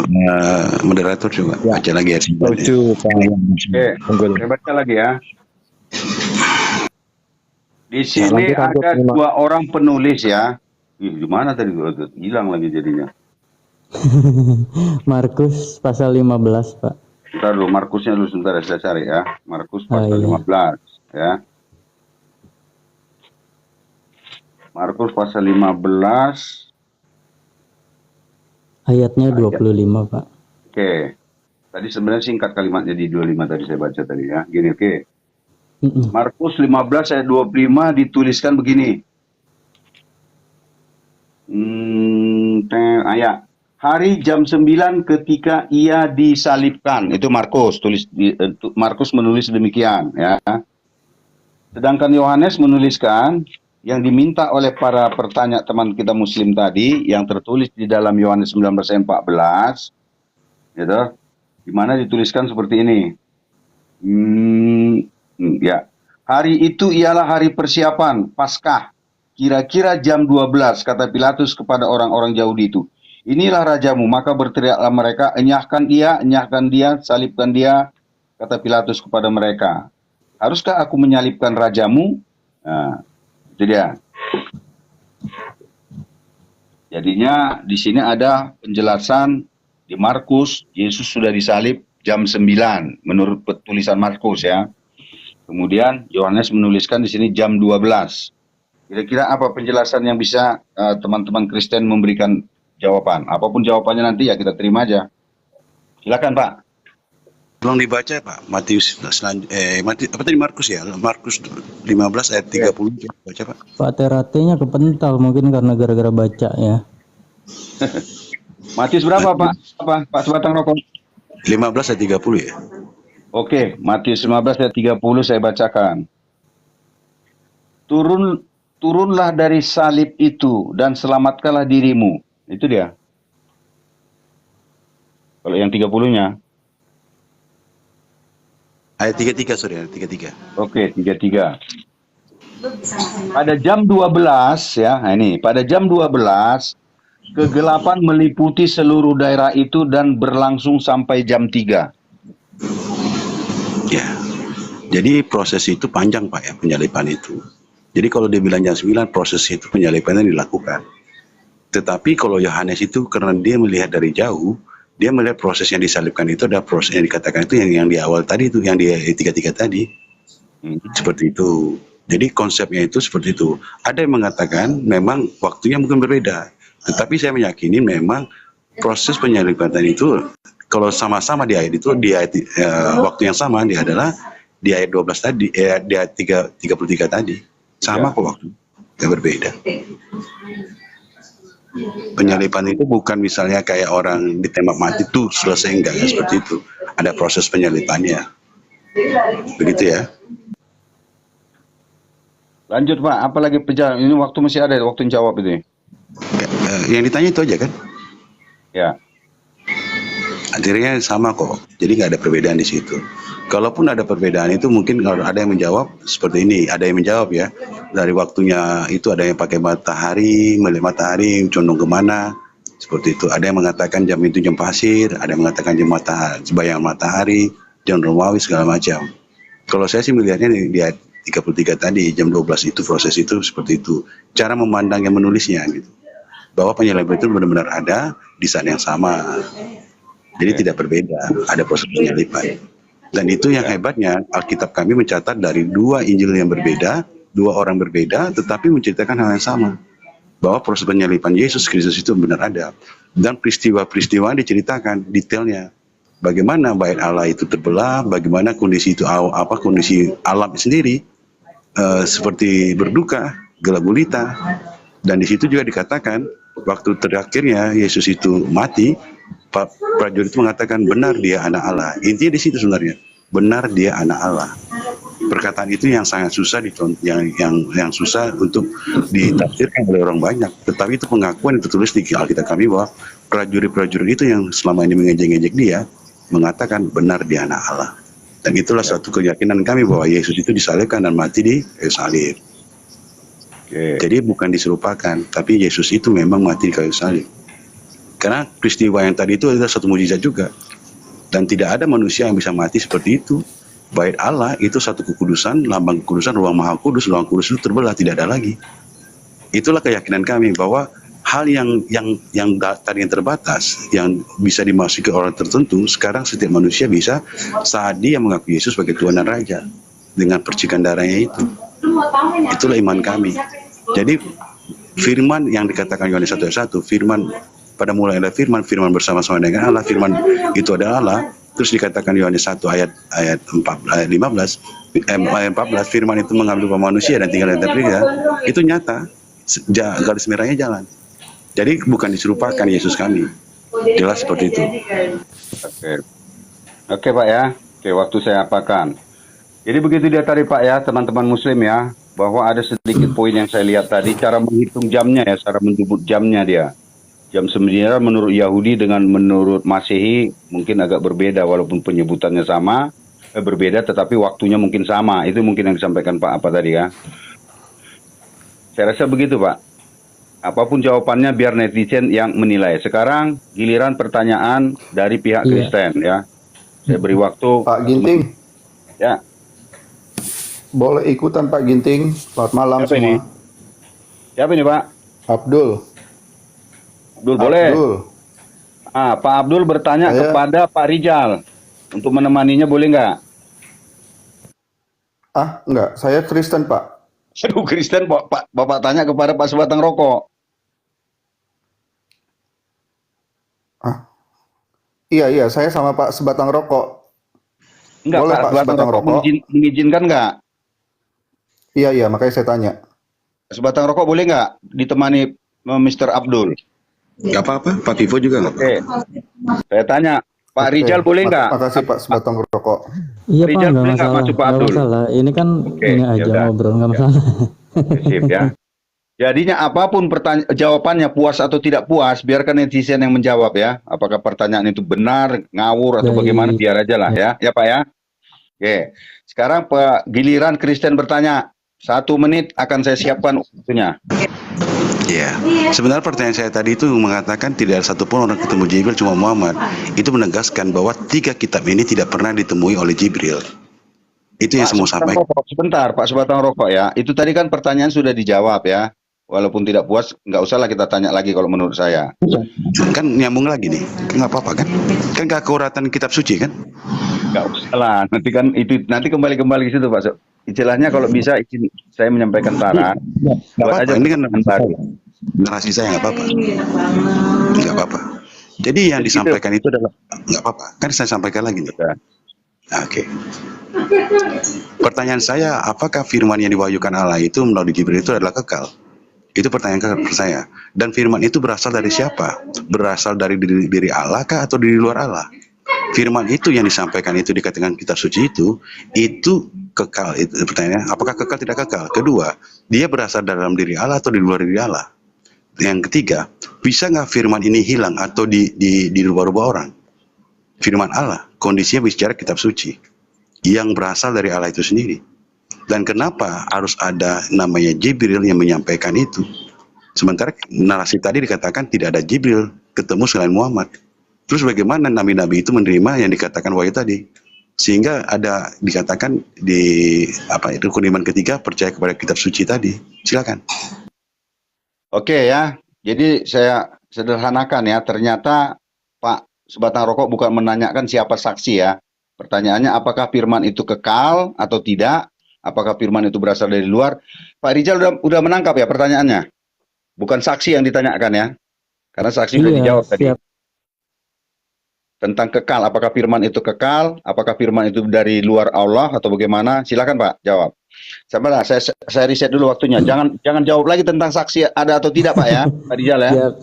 moderator juga baca lagi ya. Setuju Pak Oke, Tunggul. saya baca lagi ya. Di sini lanjut, ada Nima. 2 orang penulis ya. Gimana tadi gue hilang lagi jadinya. Markus pasal 15 Pak. Bentar dulu, Markusnya dulu sebentar ya, saya cari ya. Markus pasal iya. 15 ya. Markus pasal 15. Ayatnya 25 Pak. Oke. Tadi sebenarnya singkat kalimatnya di 25 tadi saya baca tadi ya. Gini, oke. Markus 15 ayat 25 dituliskan begini. Ayat. Hari jam 9 ketika ia disalibkan. Itu Markus Markus menulis demikian ya. Sedangkan Yohanes menuliskan yang diminta oleh para pertanyaan teman kita Muslim tadi yang tertulis di dalam Yohanes 19 ayat 14 gitu. Di mana dituliskan seperti ini. Ya. Hari itu ialah hari persiapan Paskah. Kira-kira jam 12 kata Pilatus kepada orang-orang Yahudi itu. Inilah rajamu, maka berteriaklah mereka, enyahkan dia, salibkan dia, kata Pilatus kepada mereka. Haruskah aku menyalibkan rajamu? Nah, Itu dia. Jadinya di sini ada penjelasan di Markus, Yesus sudah disalib jam 9 menurut tulisan Markus ya. Kemudian Yohanes menuliskan di sini jam 12. Kira-kira apa penjelasan yang bisa teman-teman Kristen memberikan jawaban? Apapun jawabannya nanti ya kita terima aja. Silakan Pak. Tolong dibaca Pak, Matius apa tadi Markus ya? Markus 15 ayat 30 baca Pak. Pak TRT-nya kepental mungkin karena gara-gara baca ya. Matius berapa Pak? Apa? Pak Sebatang Rokok. 15 ayat 30 ya. Oke, Matius 15 ayat 30 saya bacakan. Turunlah dari salib itu dan selamatkanlah dirimu. Itu dia. Kalau yang 30-nya. Ayat 33 sorry, ayat 33. Oke, 33. Pada jam 12 ya, nah ini, pada jam 12 kegelapan meliputi seluruh daerah itu dan berlangsung sampai jam 3. Ya. Jadi proses itu panjang Pak ya, penyaliban itu. Jadi kalau dia bilang jam 9 proses itu penyalibannya dilakukan. Tetapi kalau Yohanes itu karena dia melihat dari jauh, dia melihat proses yang disalibkan itu ada proses yang dikatakan itu yang di awal tadi itu, yang di 33 tadi. Seperti itu. Jadi konsepnya itu seperti itu. Ada yang mengatakan memang waktunya mungkin berbeda. Tetapi saya meyakini memang proses penyaliban itu kalau sama-sama di ayat itu, di ayat, waktu yang sama dia adalah di ayat 12 tadi, di ayat 33 tadi. Sama kok waktu. Tidak berbeda. Penyaliban itu bukan misalnya kayak orang ditembak mati tuh selesai, enggak seperti itu. Ada proses penyalibannya. Begitu ya. Lanjut Pak, apalagi perjalanan ini waktu masih ada, waktu jawab itu. Yang ditanya itu aja kan? Ya. Akhirnya sama kok. Jadi nggak ada perbedaan di situ. Kalaupun ada perbedaan itu mungkin kalau ada yang menjawab seperti ini, ada yang menjawab ya dari waktunya itu ada yang pakai matahari, melihat matahari condong kemana seperti itu. Ada yang mengatakan jam itu jam pasir, ada yang mengatakan jam matahari, sebayang matahari, jam Romawi segala macam. Kalau saya sih melihatnya di ayat 33 tadi jam 12 itu proses itu seperti itu. Cara memandang yang menulisnya gitu. Bahwa penyaliban itu benar-benar ada di saat yang sama. Jadi tidak berbeda, ada proses penyaliban. Dan itu yang hebatnya, Alkitab kami mencatat dari dua Injil yang berbeda, dua orang berbeda, tetapi menceritakan hal yang sama. Bahwa proses penyaliban Yesus Kristus itu benar ada. Dan peristiwa-peristiwa diceritakan detailnya. Bagaimana bait Allah itu terbelah, bagaimana kondisi itu kondisi alam sendiri seperti berduka, gelap gulita. Dan di situ juga dikatakan waktu terakhirnya Yesus itu mati, prajurit itu mengatakan benar dia anak Allah. Intinya di situ sebenarnya, benar dia anak Allah. Perkataan itu yang sangat susah yang susah untuk ditafsirkan oleh orang banyak. Tetapi itu pengakuan yang tertulis di Alkitab kami bahwa prajurit-prajurit itu yang selama ini mengejek-ngejek dia mengatakan benar dia anak Allah. Dan itulah suatu keyakinan kami bahwa Yesus itu disalibkan dan mati di kayu salib. Jadi bukan diserupakan, tapi Yesus itu memang mati di kayu salib. Karena peristiwa yang tadi itu adalah satu mukjizat juga. Dan tidak ada manusia yang bisa mati seperti itu. Bait Allah itu satu kekudusan, lambang kekudusan, ruang maha kudus, ruang kudus itu terbelah, tidak ada lagi. Itulah keyakinan kami bahwa hal yang tadi yang terbatas, yang bisa dimasuki orang tertentu, sekarang setiap manusia bisa saat dia mengaku Yesus sebagai Tuhan dan Raja dengan percikan darahnya itu. Itulah iman kami. Jadi firman yang dikatakan Yohanes 1:1, firman pada mulanya ada firman, firman bersama-sama dengan Allah, firman itu adalah Allah. Terus dikatakan Yohanes 1 ayat 14, firman itu mengambil upah manusia dan tinggal di antara mereka. Itu nyata, garis merahnya jalan. Jadi bukan diserupakan Yesus kami. Jelas seperti itu. Oke Pak ya. Oke, waktu saya apakan. Jadi begitu dia tadi Pak ya, teman-teman muslim ya, bahwa ada sedikit poin yang saya lihat tadi, cara menghitung jamnya ya, cara menyebut jamnya dia. Jam 9 menurut Yahudi dengan menurut Masehi mungkin agak berbeda, walaupun penyebutannya sama, berbeda tetapi waktunya mungkin sama. Itu mungkin yang disampaikan Pak apa tadi ya. Saya rasa begitu Pak. Apapun jawabannya biar netizen yang menilai. Sekarang giliran pertanyaan dari pihak Kristen ya. Saya beri waktu. Pak Ginting. Ya. Boleh ikutan Pak Ginting. Selamat malam Siapa semua. ini? Siapa ini Pak? Abdul. Abdul boleh? Abdul. Pak Abdul bertanya Saya- kepada Pak Rijal untuk menemaninya boleh nggak? Enggak. Saya Kristen, Pak. Aduh Kristen, Bapak tanya kepada Pak Sebatang Rokok. Iya. Saya sama Pak Sebatang Rokok. Enggak, Boleh, Pak Pak, Sebatang Sebatang Rokok Rokok. mengizinkan nggak? Iya. Makanya saya tanya. Sebatang Rokok boleh nggak ditemani Mr. Abdul? Nggak apa-apa, Pak Vivo juga nggak apa-apa. Oke. Saya tanya, Pak Oke. Rijal boleh nggak? Makasih Pak Sebatang Rokok. Iya Pak, Rijal nggak boleh nggak masalah, masuk, Pak nggak Abdul? masalah. Ini kan Oke, ini ya aja udah. ngobrol, nggak Ya. masalah. Sip ya. Jadinya apapun jawabannya puas atau tidak puas, biarkan netizen yang menjawab ya. Apakah pertanyaan itu benar, ngawur atau Baik. bagaimana, biar aja lah ya. Ya Pak ya. Oke. Sekarang giliran Kristen bertanya. 1 menit akan saya siapkan waktunya. Iya. Sebenarnya pertanyaan saya tadi itu mengatakan tidak ada satupun orang ketemu Jibril, cuma Muhammad. Itu menegaskan bahwa 3 kitab ini tidak pernah ditemui oleh Jibril. Itu yang saya mau sampaikan. Sebentar, Pak Sebatang Rokok ya. Itu tadi kan pertanyaan sudah dijawab ya. Walaupun tidak puas, nggak usah lah kita tanya lagi kalau menurut saya. Kan nyambung lagi nih. Nggak apa-apa kan? Kan nggak keuratan kitab suci kan? Nggak usah lah. Nanti kan itu nanti kembali ke situ Pak. Istilahnya kalau bisa izin saya menyampaikan saran. Nggak Buat apa-apa. aja Ini kan pertanyaan baru. narasi saya nggak apa-apa. Nggak apa-apa. Jadi yang disampaikan itu adalah nggak apa-apa. Kan saya sampaikan lagi nih. Ya. Nah, oke. Pertanyaan saya, apakah firman yang diwahyukan Allah itu melalui Jibril itu adalah kekal? Itu pertanyaan saya. Dan firman itu berasal dari siapa? Berasal dari diri Allah kah atau dari luar Allah? Firman itu yang disampaikan itu dikatakan kitab suci itu kekal. Itu pertanyaannya, apakah kekal tidak kekal? Kedua, dia berasal dalam diri Allah atau di luar diri Allah? Yang ketiga, bisa nggak firman ini hilang atau dirubah-rubah orang? Firman Allah, kondisinya bicara kitab suci yang berasal dari Allah itu sendiri. Dan kenapa harus ada namanya Jibril yang menyampaikan itu? Sementara narasi tadi dikatakan tidak ada Jibril ketemu selain Muhammad. Terus bagaimana nabi-nabi itu menerima yang dikatakan wahyu tadi? Sehingga ada dikatakan di rukun iman ketiga percaya kepada kitab suci tadi. Silakan. Oke ya. Jadi saya sederhanakan ya. Ternyata Pak Sebatang Rokok bukan menanyakan siapa saksi ya. Pertanyaannya apakah firman itu kekal atau tidak? Apakah firman itu berasal dari luar? Pak Rijal udah menangkap ya pertanyaannya. Bukan saksi yang ditanyakan ya. Karena saksi sudah Iya, dijawab tadi. siap. Tentang kekal, apakah firman itu kekal? Apakah firman itu dari luar Allah atau bagaimana? Silakan Pak, jawab. Sabarlah, saya riset dulu waktunya. Jangan jawab lagi tentang saksi ada atau tidak Pak ya, Pak Rijal ya. Siap.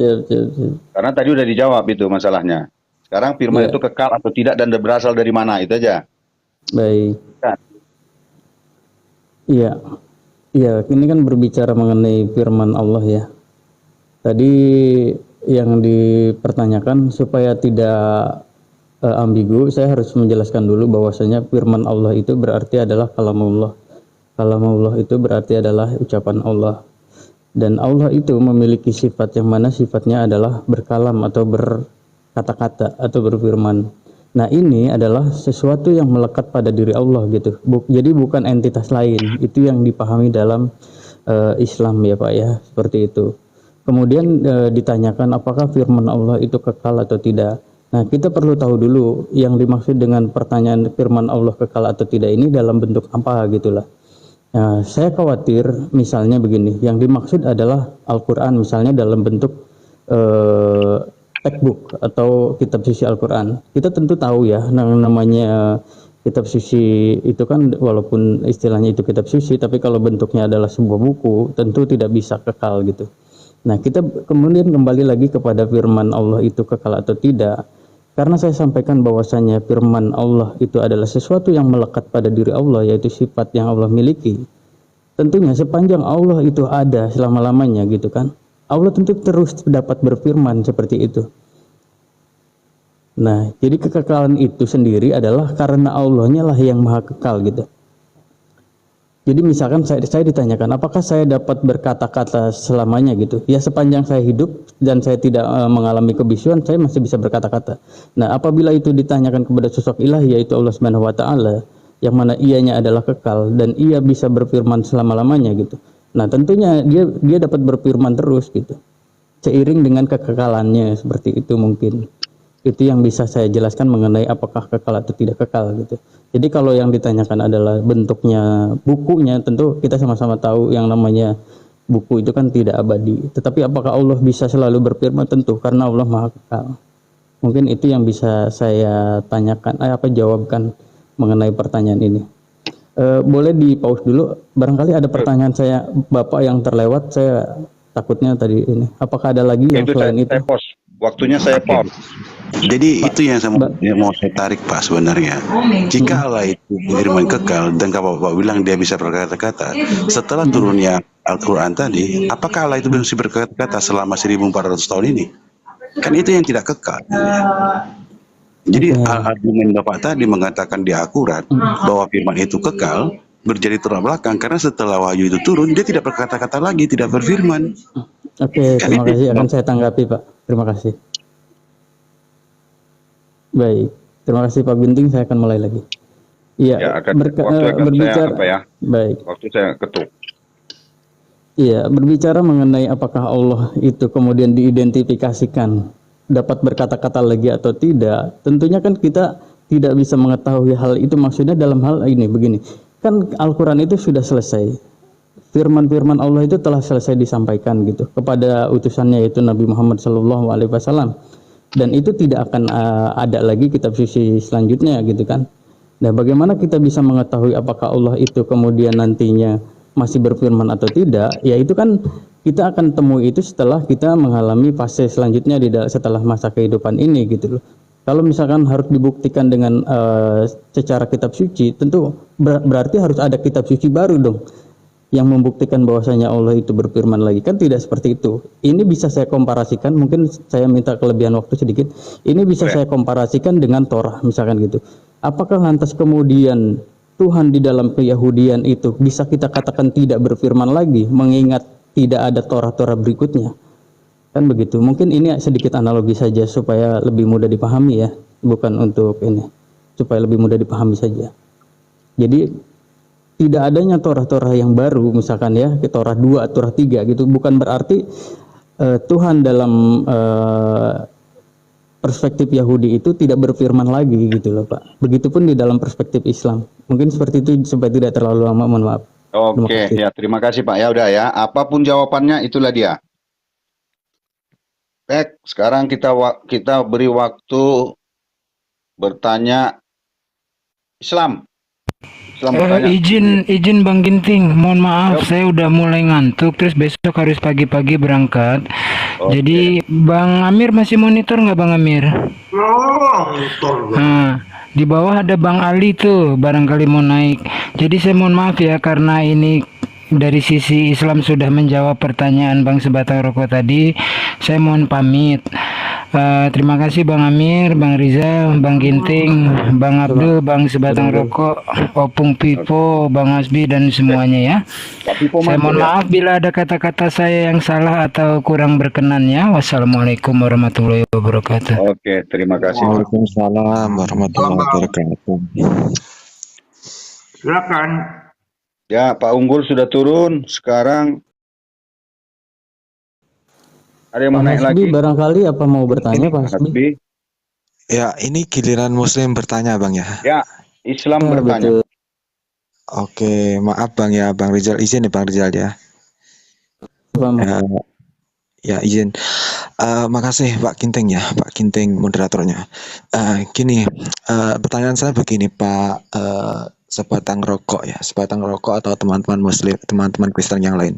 Karena tadi udah dijawab itu masalahnya. Sekarang firman Iya. itu kekal atau tidak dan berasal dari mana, itu aja. Baik. Kan? Iya. Iya, ini kan berbicara mengenai firman Allah ya. Tadi yang dipertanyakan supaya tidak ambigu, saya harus menjelaskan dulu bahwasanya firman Allah itu berarti adalah kalamullah. Kalamullah itu berarti adalah ucapan Allah. Dan Allah itu memiliki sifat yang mana sifatnya adalah berkalam atau berkata-kata atau berfirman. Nah, ini adalah sesuatu yang melekat pada diri Allah gitu. Jadi bukan entitas lain. Itu yang dipahami dalam Islam ya Pak ya, seperti itu. Kemudian ditanyakan apakah firman Allah itu kekal atau tidak. Nah, kita perlu tahu dulu yang dimaksud dengan pertanyaan firman Allah kekal atau tidak ini dalam bentuk apa gitulah. Nah, saya khawatir misalnya begini, yang dimaksud adalah Al-Quran misalnya dalam bentuk textbook atau kitab suci Al-Quran. Kita tentu tahu ya, namanya kitab suci itu kan walaupun istilahnya itu kitab suci, tapi kalau bentuknya adalah sebuah buku, tentu tidak bisa kekal gitu. Nah, kita kemudian kembali lagi kepada firman Allah itu kekal atau tidak. Karena saya sampaikan bahwasanya firman Allah itu adalah sesuatu yang melekat pada diri Allah, yaitu sifat yang Allah miliki. Tentunya sepanjang Allah itu ada selama-lamanya gitu kan. Allah tentu terus dapat berfirman seperti itu. Nah, jadi kekekalan itu sendiri adalah karena Allahnya lah yang maha kekal gitu. Jadi misalkan saya ditanyakan, apakah saya dapat berkata-kata selamanya gitu? Ya, sepanjang saya hidup dan saya tidak mengalami kebisuan, saya masih bisa berkata-kata. Nah, apabila itu ditanyakan kepada sosok ilahi, yaitu Allah Subhanahu wa Ta'ala, yang mana ianya adalah kekal dan ia bisa berfirman selama-lamanya gitu. Nah, tentunya dia dapat berfirman terus gitu. Seiring dengan kekekalannya seperti itu mungkin. Itu yang bisa saya jelaskan mengenai apakah kekal atau tidak kekal gitu. Jadi kalau yang ditanyakan adalah bentuknya bukunya, tentu kita sama-sama tahu yang namanya buku itu kan tidak abadi. Tetapi apakah Allah bisa selalu berfirman? Tentu, karena Allah Maha Kekal. Mungkin itu yang bisa saya tanyakan, jawabkan mengenai pertanyaan ini. Boleh di pause dulu, barangkali ada pertanyaan saya Bapak yang terlewat, saya takutnya tadi ini. Apakah ada lagi yang selain itu? Saya pause. Waktunya saya pause. Jadi itu yang mau saya tarik Pak sebenarnya. Jika Allah itu firman kekal dan kalau Bapak bilang dia bisa berkata-kata, setelah turunnya Al-Quran tadi, apakah Allah itu masih berkata-kata selama 1400 tahun ini? Kan itu yang tidak kekal. Jadi argumen Bapak tadi mengatakan dia akurat bahwa firman itu kekal berjadi tolak belakang karena setelah wahyu itu turun dia tidak berkata-kata lagi, tidak berfirman. Oke, terima kasih, akan saya tanggapi Pak. Terima kasih. Baik, terima kasih Pak Ginting, saya akan mulai lagi. Iya, berbicara baik. Waktu saya ketuk. Iya, berbicara mengenai apakah Allah itu kemudian diidentifikasikan dapat berkata-kata lagi atau tidak, tentunya kan kita tidak bisa mengetahui hal itu. Maksudnya dalam hal ini begini, kan Al-Quran itu sudah selesai, firman-firman Allah itu telah selesai disampaikan gitu kepada utusannya yaitu Nabi Muhammad SAW, dan itu tidak akan ada lagi kitab suci selanjutnya gitu kan. Nah, bagaimana kita bisa mengetahui apakah Allah itu kemudian nantinya masih berfirman atau tidak? Ya itu kan kita akan temui itu setelah kita mengalami fase selanjutnya setelah masa kehidupan ini gitu loh. Kalau misalkan harus dibuktikan dengan secara kitab suci, tentu berarti harus ada kitab suci baru dong yang membuktikan bahwasanya Allah itu berfirman lagi. Kan tidak seperti itu. Ini bisa saya komparasikan, mungkin saya minta kelebihan waktu sedikit. Ini bisa saya komparasikan dengan Torah misalkan gitu. Apakah lantas kemudian Tuhan di dalam keyahudian itu bisa kita katakan tidak berfirman lagi mengingat tidak ada Torah-Torah berikutnya? Kan begitu. Mungkin ini sedikit analogi saja supaya lebih mudah dipahami ya, bukan untuk ini, supaya lebih mudah dipahami saja. Jadi tidak adanya Torah-Torah yang baru misalkan ya, Torah 2, Torah 3 gitu, bukan berarti Tuhan dalam perspektif Yahudi itu tidak berfirman lagi gitu loh Pak. Begitupun di dalam perspektif Islam. Mungkin seperti itu supaya tidak terlalu lama, mohon maaf. Oke, ya terima kasih Pak. Ya udah ya, apapun jawabannya itulah dia. Baik, sekarang kita beri waktu bertanya Islam. Izin Bang Ginting, mohon maaf saya udah mulai ngantuk, terus besok harus pagi-pagi berangkat. Jadi Bang Amir masih monitor nggak Bang Amir? Nah, di bawah ada Bang Ali tuh, barangkali mau naik. Jadi saya mohon maaf ya karena ini dari sisi Islam sudah menjawab pertanyaan Bang Sebatang Rokok tadi. Saya mohon pamit. Terima kasih Bang Amir, Bang Rizal, Bang Ginting, Bang Abdul, Bang Sebatang Rokok, Opung Pipo, Bang Asbi dan semuanya ya. Saya mohon maaf bila ada kata-kata saya yang salah atau kurang berkenan ya. Wassalamualaikum warahmatullahi wabarakatuh. Oke, terima kasih. Waalaikumsalam warahmatullahi wabarakatuh. Silakan. Ya, Pak Unggul sudah turun. Sekarang ada yang mau naik lagi? Barangkali apa mau bertanya Pak Hasbi? Ya, ini giliran Muslim bertanya Bang ya. Ya, Islam bertanya. Betul. Oke, maaf Bang ya, Bang Rizal izin ya Bang Rizal ya. Ya izin. Makasih Pak Ginting ya, Pak Ginting moderatornya. Gini, pertanyaan saya begini Pak Sebatang Rokok ya, Sebatang Rokok atau teman-teman Muslim, teman-teman Kristen yang lain.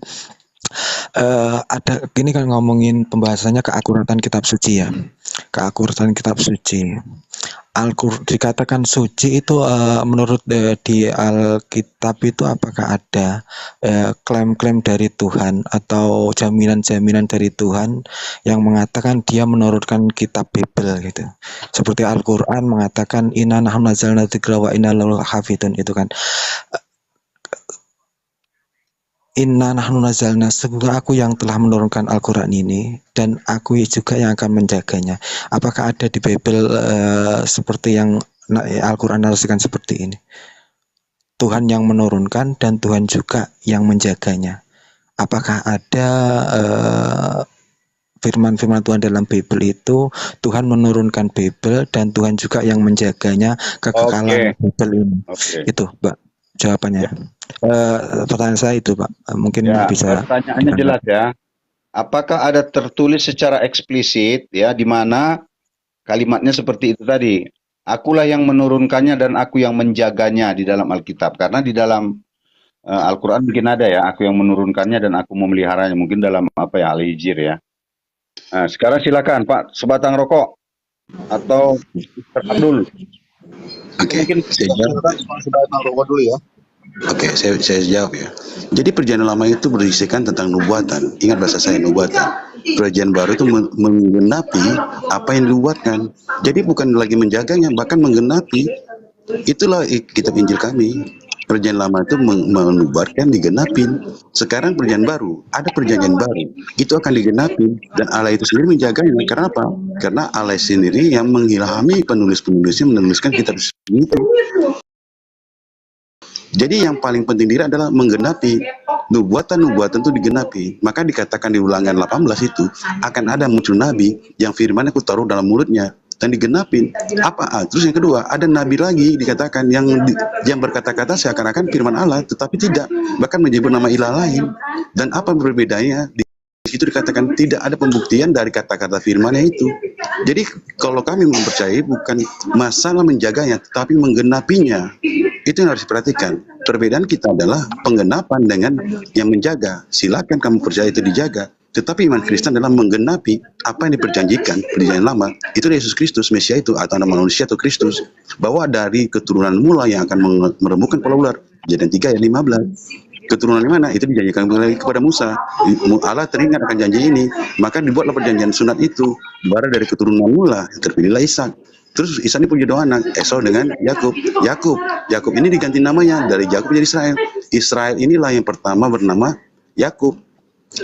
Ada gini kan ngomongin pembahasannya keakuratan kitab suci ya, keakuratan kitab suci. Dikatakan suci itu menurut di Alkitab itu apakah ada klaim-klaim dari Tuhan atau jaminan-jaminan dari Tuhan yang mengatakan dia menurunkan kitab Bible gitu, seperti Al-Quran mengatakan inna nahnu nazzalna dzikra wa inna lahu hafidun, itu kan inna nahnu nazzalna, sesungguhnya aku yang telah menurunkan Al-Quran ini dan aku juga yang akan menjaganya. Apakah ada di Bible seperti yang Al-Quran narasikan seperti ini? Tuhan yang menurunkan dan Tuhan juga yang menjaganya. apakah ada firman-firman Tuhan dalam Bible itu Tuhan menurunkan Bible dan Tuhan juga yang menjaganya kekekalan Bible ini. Itu, Pak, jawabannya. Pertanyaan saya itu, Pak. Mungkin Ya, bisa pertanyaannya jelas ya. Apakah ada tertulis secara eksplisit ya di mana kalimatnya seperti itu tadi? Akulah yang menurunkannya dan aku yang menjaganya di dalam Alkitab. Karena di dalam Al-Quran mungkin ada ya, aku yang menurunkannya dan aku memeliharanya. Mungkin dalam apa ya, Al-Hijr ya. Nah, sekarang silakan Pak Sebatang Rokok atau Mr. Abdul. Oke, Mungkin saya jawab. Sebatang Rokok dulu ya. Oke, saya jawab ya. Jadi perjanjian lama itu berisikan tentang nubuatan. Ingat bahasa saya, nubuatan. Perjanjian baru itu menggenapi apa yang dibuatkan. Jadi bukan lagi menjaganya, bahkan menggenapi. Itulah kitab Injil kami. Perjanjian lama itu menubuatkan, digenapin. Sekarang perjanjian baru, ada perjanjian baru. Itu akan digenapin. Dan Allah itu sendiri menjaganya. Karena apa? Karena Allah sendiri yang mengilhami penulis-penulisnya menuliskan kitab itu. Jadi yang paling penting diri adalah menggenapi. Nubuatan-nubuatan itu digenapi. Maka dikatakan di Ulangan 18 itu akan ada muncul nabi yang firmannya aku taruh dalam mulutnya dan digenapin. Terus yang kedua, ada nabi lagi dikatakan yang berkata-kata seakan-akan firman Allah tetapi tidak, bahkan menyebut nama ilah lain. Dan apa perbedaannya? Di situ dikatakan tidak ada pembuktian dari kata-kata firmannya itu. Jadi kalau kami mempercayai bukan masalah menjaganya tetapi menggenapinya. Itu yang harus diperhatikan. Perbedaan kita adalah penggenapan dengan yang menjaga. Silakan kamu percaya itu dijaga. Tetapi iman Kristen adalah menggenapi apa yang diperjanjikan perjanjian lama. Itu Yesus Kristus, Mesia itu, atau nama manusia atau Kristus. Bahwa dari keturunan mula yang akan merembukan kepala ular. Kejadian 3 ayat 15. Keturunan di mana? Itu dijanjikan kepada Musa. Allah teringat akan janji ini. Maka dibuatlah perjanjian sunat itu. Baru dari keturunan mula, terpilihlah Ishak. Terus Ishak ini punya dua anak, Esau dengan Yakub. Yakub ini diganti namanya dari Yakub menjadi Israel. Israel inilah yang pertama bernama Yakub.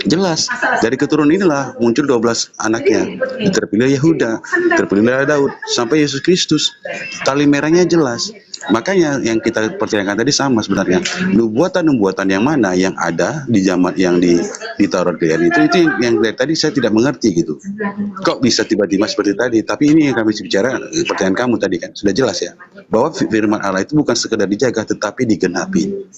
Jelas, dari keturunan inilah muncul 12 anaknya. Terpilih Yehuda, terpilih Daud, sampai Yesus Kristus. Tali merahnya jelas. Makanya yang kita percayakan tadi sama sebenarnya. Nubuatan-nubuatan yang mana yang ada di zaman yang di Taurat itu yang dari tadi saya tidak mengerti gitu. Kok bisa tiba-tiba seperti tadi? Tapi ini yang kami bicara, pertanyaan kamu tadi kan sudah jelas ya. Bahwa firman Allah itu bukan sekedar dijaga tetapi digenapi.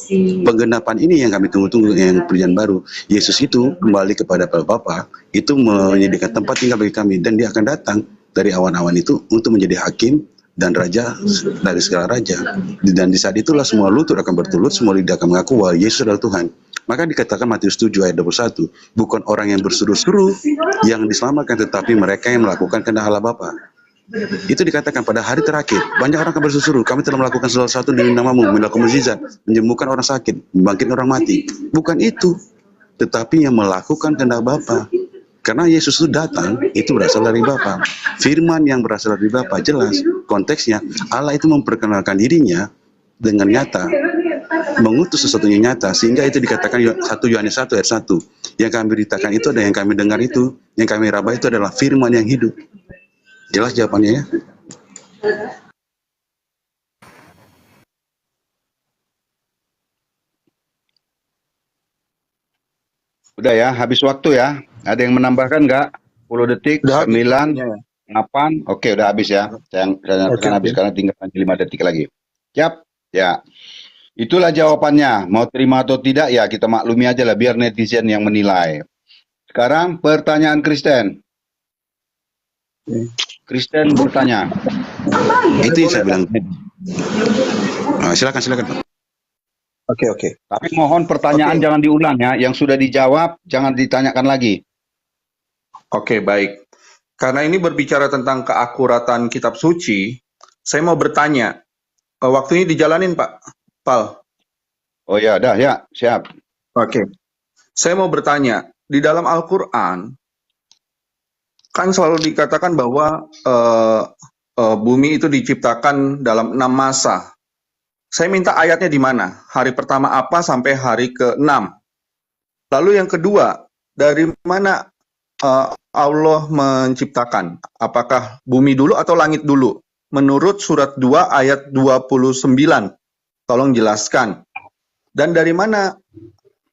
Penggenapan ini yang kami tunggu-tunggu yang perjanjian baru. Yesus itu kembali kepada Bapa, itu menyediakan tempat tinggal bagi kami dan dia akan datang dari awan-awan itu untuk menjadi hakim dan raja dari segala raja. Dan di saat itulah semua lutut akan bertelut, semua lidah akan mengaku bahwa Yesus adalah Tuhan. Maka dikatakan Matius 7 ayat 21, bukan orang yang berseru-seru yang diselamatkan, tetapi mereka yang melakukan kehendak Allah Bapa. Itu dikatakan pada hari terakhir, banyak orang akan berseru-seru, kami telah melakukan sesuatu demi namamu, melakukan mukjizat, menyembuhkan orang sakit, membangkitkan orang mati. Bukan itu, tetapi yang melakukan kehendak Bapa. Karena Yesus itu datang, itu berasal dari Bapa. Firman yang berasal dari Bapa, jelas. Konteksnya, Allah itu memperkenalkan dirinya dengan nyata. Mengutus sesuatunya nyata, sehingga itu dikatakan 1 Yohanes 1 ayat 1. Yang kami beritakan itu ada yang kami dengar itu, yang kami raba itu adalah firman yang hidup. Jelas jawabannya ya? Udah ya, habis waktu ya. Ada yang menambahkan nggak? 10 detik, Udah 9, habis. 8. Oke, udah habis ya. Saya Oke, habis karena tinggal 5 detik lagi. Siap? Ya. Itulah jawabannya. Mau terima atau tidak ya kita maklumi aja lah biar netizen yang menilai. Sekarang pertanyaan Kristen. Kristen bertanya. Itu yang saya bilang. Silakan Pak. Oke. Tapi mohon pertanyaan jangan diulang ya. Yang sudah dijawab jangan ditanyakan lagi. Oke, baik. Karena ini berbicara tentang keakuratan kitab suci, saya mau bertanya. Waktunya dijalanin, Pak Pal. Oh ya, dah ya, siap. Oke. Saya mau bertanya, di dalam Al-Quran, kan selalu dikatakan bahwa bumi itu diciptakan dalam 6 masa. Saya minta ayatnya di mana? Hari pertama apa sampai hari ke-6? Lalu yang kedua, dari mana Allah menciptakan? Apakah bumi dulu atau langit dulu? Menurut surat 2 ayat 29. Tolong jelaskan. Dan dari mana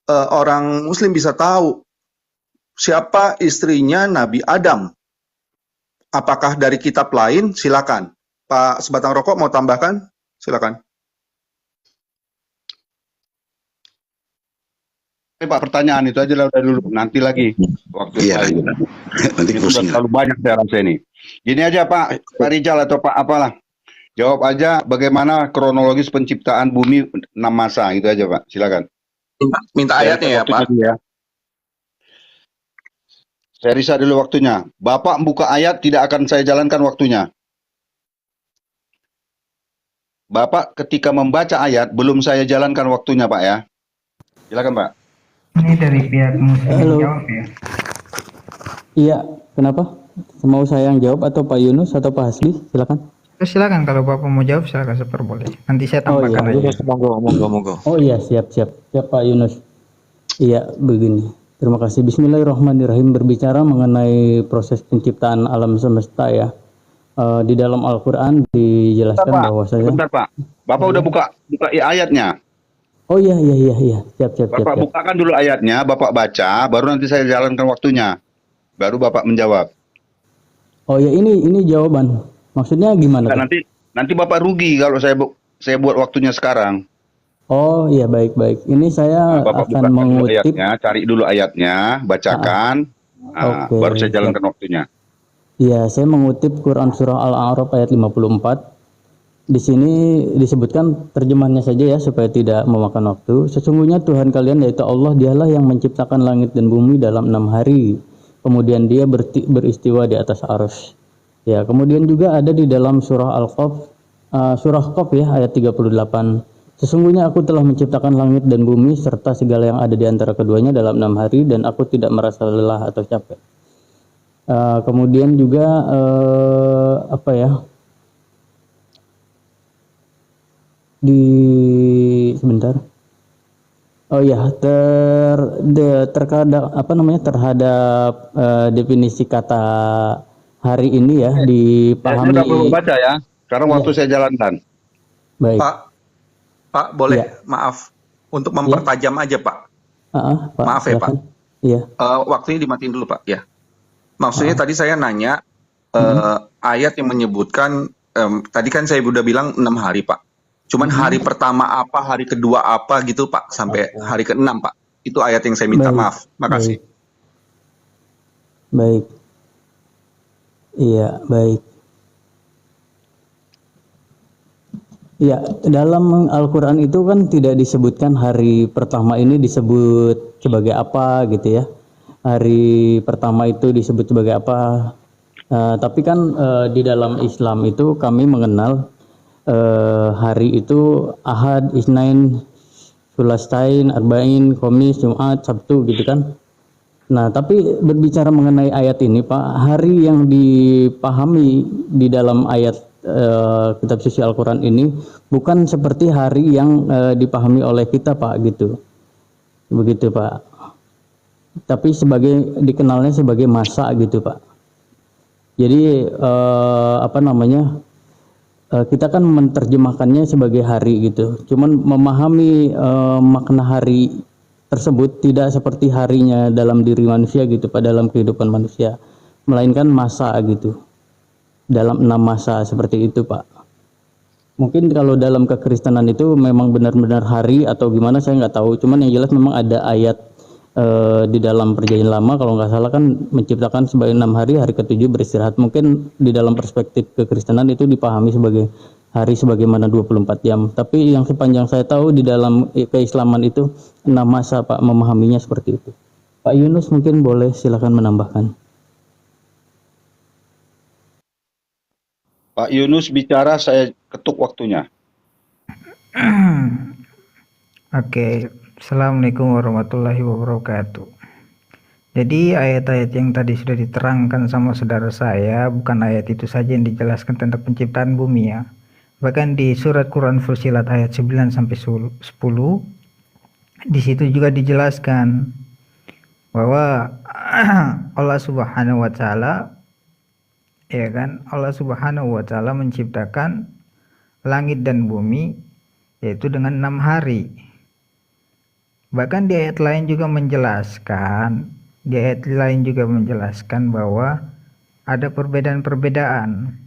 orang Muslim bisa tahu siapa istrinya Nabi Adam? Apakah dari kitab lain? Silakan. Pak Sebatang Rokok mau tambahkan? Silakan. Pak, pertanyaan itu aja dari dulu. Nanti lagi waktu Iya, lain. nanti Itu sudah pusing. terlalu banyak saya rasa ini. Gini aja Pak Rijal atau Pak apalah. Jawab aja bagaimana kronologis penciptaan bumi 6 masa gitu aja Pak. Silakan. Minta Saya ayatnya ya, waktunya Pak. dulu ya. Saya riset dulu waktunya. Bapak buka ayat tidak akan saya jalankan waktunya. Bapak ketika membaca ayat belum saya jalankan waktunya Pak ya. Silakan Pak. Ini dari pihak Muslim Halo. jawab ya. Iya, kenapa? Mau saya yang jawab atau Pak Yunus atau Pak Hasbi? Silakan. Silakan kalau Bapak mau jawab silakan seperboleh. Nanti saya Oh tambahkan iya. aja. Monggo. Oh iya, siap Pak Yunus. Iya, begini. Terima kasih. Bismillahirrahmanirrahim. Berbicara mengenai proses penciptaan alam semesta ya. Di dalam Al-Quran dijelaskan Pak, bahwa saya. sebentar Pak. Bapak udah buka ayatnya. Oh iya. Siap. Bapak bukakan dulu ayatnya, Bapak baca, baru nanti saya jalankan waktunya. Baru Bapak menjawab. Oh ya, ini jawaban. Maksudnya gimana? Nah, Pak? nanti Bapak rugi kalau saya buat waktunya sekarang. Oh iya, baik. Ini saya Bapak akan bukakan dulu mengutip. ayatnya, cari dulu ayatnya, bacakan. Oke, Baru saya siap. jalankan waktunya. Iya, saya mengutip Quran Surah Al-A'raf ayat 54. Di sini disebutkan terjemahannya saja ya supaya tidak memakan waktu. Sesungguhnya Tuhan kalian yaitu Allah, dialah yang menciptakan langit dan bumi dalam 6 hari. Kemudian dia beristiwa di atas arsy. Ya, kemudian juga ada di dalam surah Al-Qaf, surah Qaf ya ayat 38. Sesungguhnya aku telah menciptakan langit dan bumi serta segala yang ada di antara keduanya dalam 6 hari dan aku tidak merasa lelah atau capek. Kemudian juga sebentar. Oh ya, terkadang terhadap definisi kata hari ini ya dipahami. Saya sudah baca ya. Sekarang waktu saya jalankan. Baik. Pak, boleh Iya. maaf untuk mempertajam aja Pak. Pak, Maaf ya Pak. silakan. Iya. Waktunya dimatiin dulu Pak. Ya. Maksudnya tadi saya nanya ayat yang menyebutkan tadi kan saya udah bilang 6 hari Pak. Cuman hari pertama apa, hari kedua apa gitu Pak, sampai hari ke-6 Pak. Itu ayat yang saya minta Baik. maaf. Makasih. Baik. Iya, baik. Ya, dalam Al-Quran itu kan tidak disebutkan hari pertama ini disebut sebagai apa gitu ya. Hari pertama itu disebut sebagai apa. Tapi kan di dalam Islam itu kami mengenal hari itu Ahad, Isnain, Sulastain, Arba'in, Khamis, Jumat, Sabtu gitu kan. Nah, tapi berbicara mengenai ayat ini Pak, hari yang dipahami di dalam ayat kitab suci Al-Quran ini bukan seperti hari yang dipahami oleh kita Pak gitu. Begitu Pak. Tapi dikenalnya sebagai masa gitu Pak. Jadi kita kan menerjemahkannya sebagai hari gitu. Cuman memahami makna hari tersebut tidak seperti harinya dalam diri manusia gitu Pak, dalam kehidupan manusia. Melainkan masa gitu. Dalam 6 masa seperti itu Pak. Mungkin kalau dalam kekristenan itu memang benar-benar hari atau gimana saya nggak tahu. Cuman yang jelas memang ada ayat di dalam perjanjian lama kalau nggak salah kan menciptakan sebagai 6 hari, hari ke-7 beristirahat. Mungkin di dalam perspektif kekristenan itu dipahami sebagai hari sebagaimana 24 jam. Tapi yang sepanjang saya tahu di dalam keislaman itu 6 masa Pak, memahaminya seperti itu. Pak Yunus mungkin boleh silakan menambahkan. Pak Yunus bicara, saya ketuk waktunya. Oke, Assalamualaikum warahmatullahi wabarakatuh. Jadi ayat-ayat yang tadi sudah diterangkan sama saudara saya, bukan ayat itu saja yang dijelaskan tentang penciptaan bumi ya. Bahkan di surat Quran Fussilat ayat 9 sampai 10, di situ juga dijelaskan bahwa Allah Subhanahu wa taala ya kan, Allah Subhanahu wa taala menciptakan langit dan bumi yaitu dengan 6 hari. Bahkan di ayat lain juga menjelaskan bahwa ada perbedaan-perbedaan,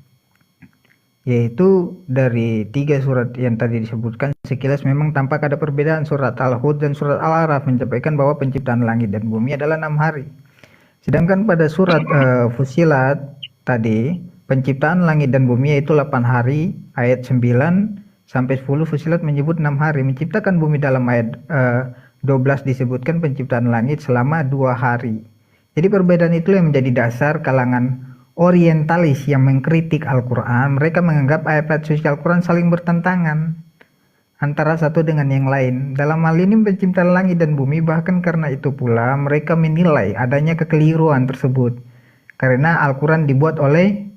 yaitu dari 3 surat yang tadi disebutkan sekilas memang tampak ada perbedaan. Surat Al-Hud dan surat Al-A'raf menyampaikan bahwa penciptaan langit dan bumi adalah 6 hari. Sedangkan pada surat Fussilat tadi, penciptaan langit dan bumi yaitu 8 hari, ayat 9 sampai 10 Fussilat menyebut 6 hari. Menciptakan bumi dalam ayat 12 disebutkan penciptaan langit selama 2 hari. Jadi perbedaan itu yang menjadi dasar kalangan orientalis yang mengkritik Al-Quran. Mereka menganggap ayat-ayat suci Al-Quran saling bertentangan antara satu dengan yang lain. Dalam hal ini penciptaan langit dan bumi, bahkan karena itu pula mereka menilai adanya kekeliruan tersebut karena Al-Quran dibuat oleh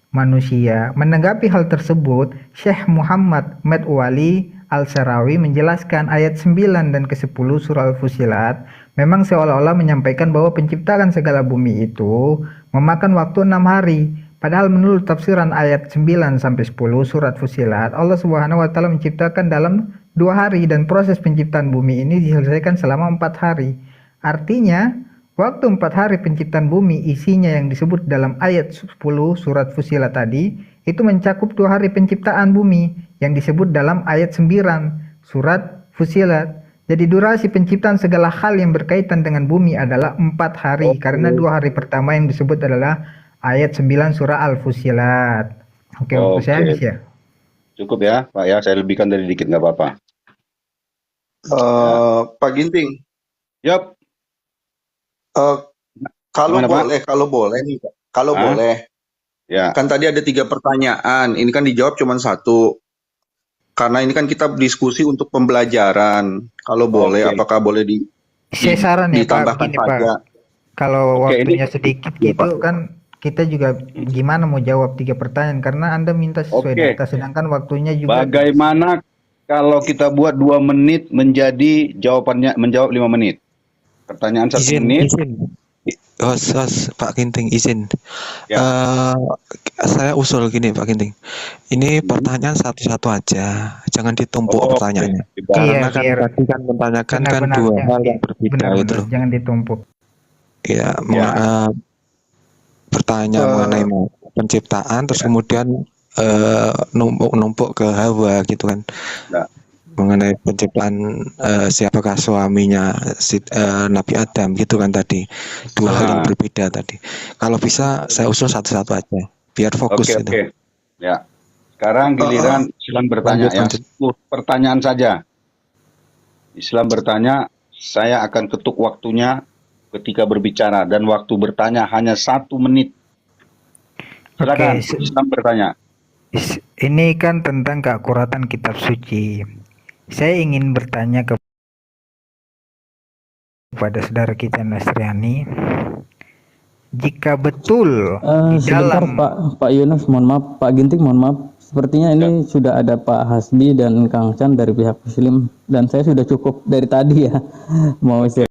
manusia. Menanggapi hal tersebut, Syekh Muhammad Medwali Al-Sarawi menjelaskan ayat 9 dan ke-10 surah Al-Fussilat memang seolah-olah menyampaikan bahwa penciptaan segala bumi itu memakan waktu 6 hari. Padahal menurut tafsiran ayat 9 sampai 10 surat Fussilat, Allah Subhanahu wa taala menciptakan dalam 2 hari dan proses penciptaan bumi ini diselesaikan selama 4 hari. Artinya, waktu 4 hari penciptaan bumi isinya yang disebut dalam ayat 10 surat Fussilat tadi itu mencakup 2 hari penciptaan bumi yang disebut dalam ayat 9 surat Fussilat. Jadi durasi penciptaan segala hal yang berkaitan dengan bumi adalah 4 hari karena 2 hari pertama yang disebut adalah ayat 9 surah Al-Fussilat. Oke, waktu saya habis ya. Cukup ya, Pak ya. Saya lebihkan dari dikit nggak apa-apa. Pak Ginting, Yap. kalau Gimana, Pak? boleh nih, Pak. Kalau Hah? boleh, Ya. kan tadi ada 3 pertanyaan. Ini kan dijawab cuma 1. Karena ini kan kita diskusi untuk pembelajaran. Kalau boleh, Oke. apakah boleh Saya saran ya Pak, ditambahkan begini Pak. saja? Kalau Oke, waktunya ini- sedikit Iya, gitu kan kita juga gimana mau jawab 3 pertanyaan karena Anda minta sesuai Oke. data sedangkan waktunya juga Bagaimana kalau kita buat 2 menit menjadi jawabannya menjawab 5 menit? Pertanyaan 1 menit. Host, Pak Ginting izin. Ya. Saya usul gini Pak Ginting. Ini pertanyaan satu-satu aja, jangan ditumpuk Oke. pertanyaannya. Iya, Karena kan biar tadi kan menanyakan kan benar-benar dua jangan hal yang berbeda benar-benar itu loh. jangan ditumpuk. Ya, bertanya mengenai penciptaan, terus kemudian numpuk ke Hawa gitu kan. Nah. Mengenai penciptaan siapakah suaminya Nabi Adam gitu kan tadi. 2 hal yang berbeda tadi. Kalau bisa saya usul satu-satu aja biar fokus Oke, gitu. oke. Ya. Sekarang giliran Islam bertanya ya. lanjut. 10 pertanyaan saja. Islam bertanya, saya akan ketuk waktunya ketika berbicara dan waktu bertanya hanya 1 menit. Silakan Islam bertanya. Ini kan tentang keakuratan kitab suci. Saya ingin bertanya kepada saudara kita Nasriani, jika betul di Sebentar dalam Pak Yunus, mohon maaf, Pak Ginting, mohon maaf. Sepertinya ini sudah ada Pak Hasbi dan Kang Chan dari pihak Muslim dan saya sudah cukup dari tadi ya. Mau istirahat.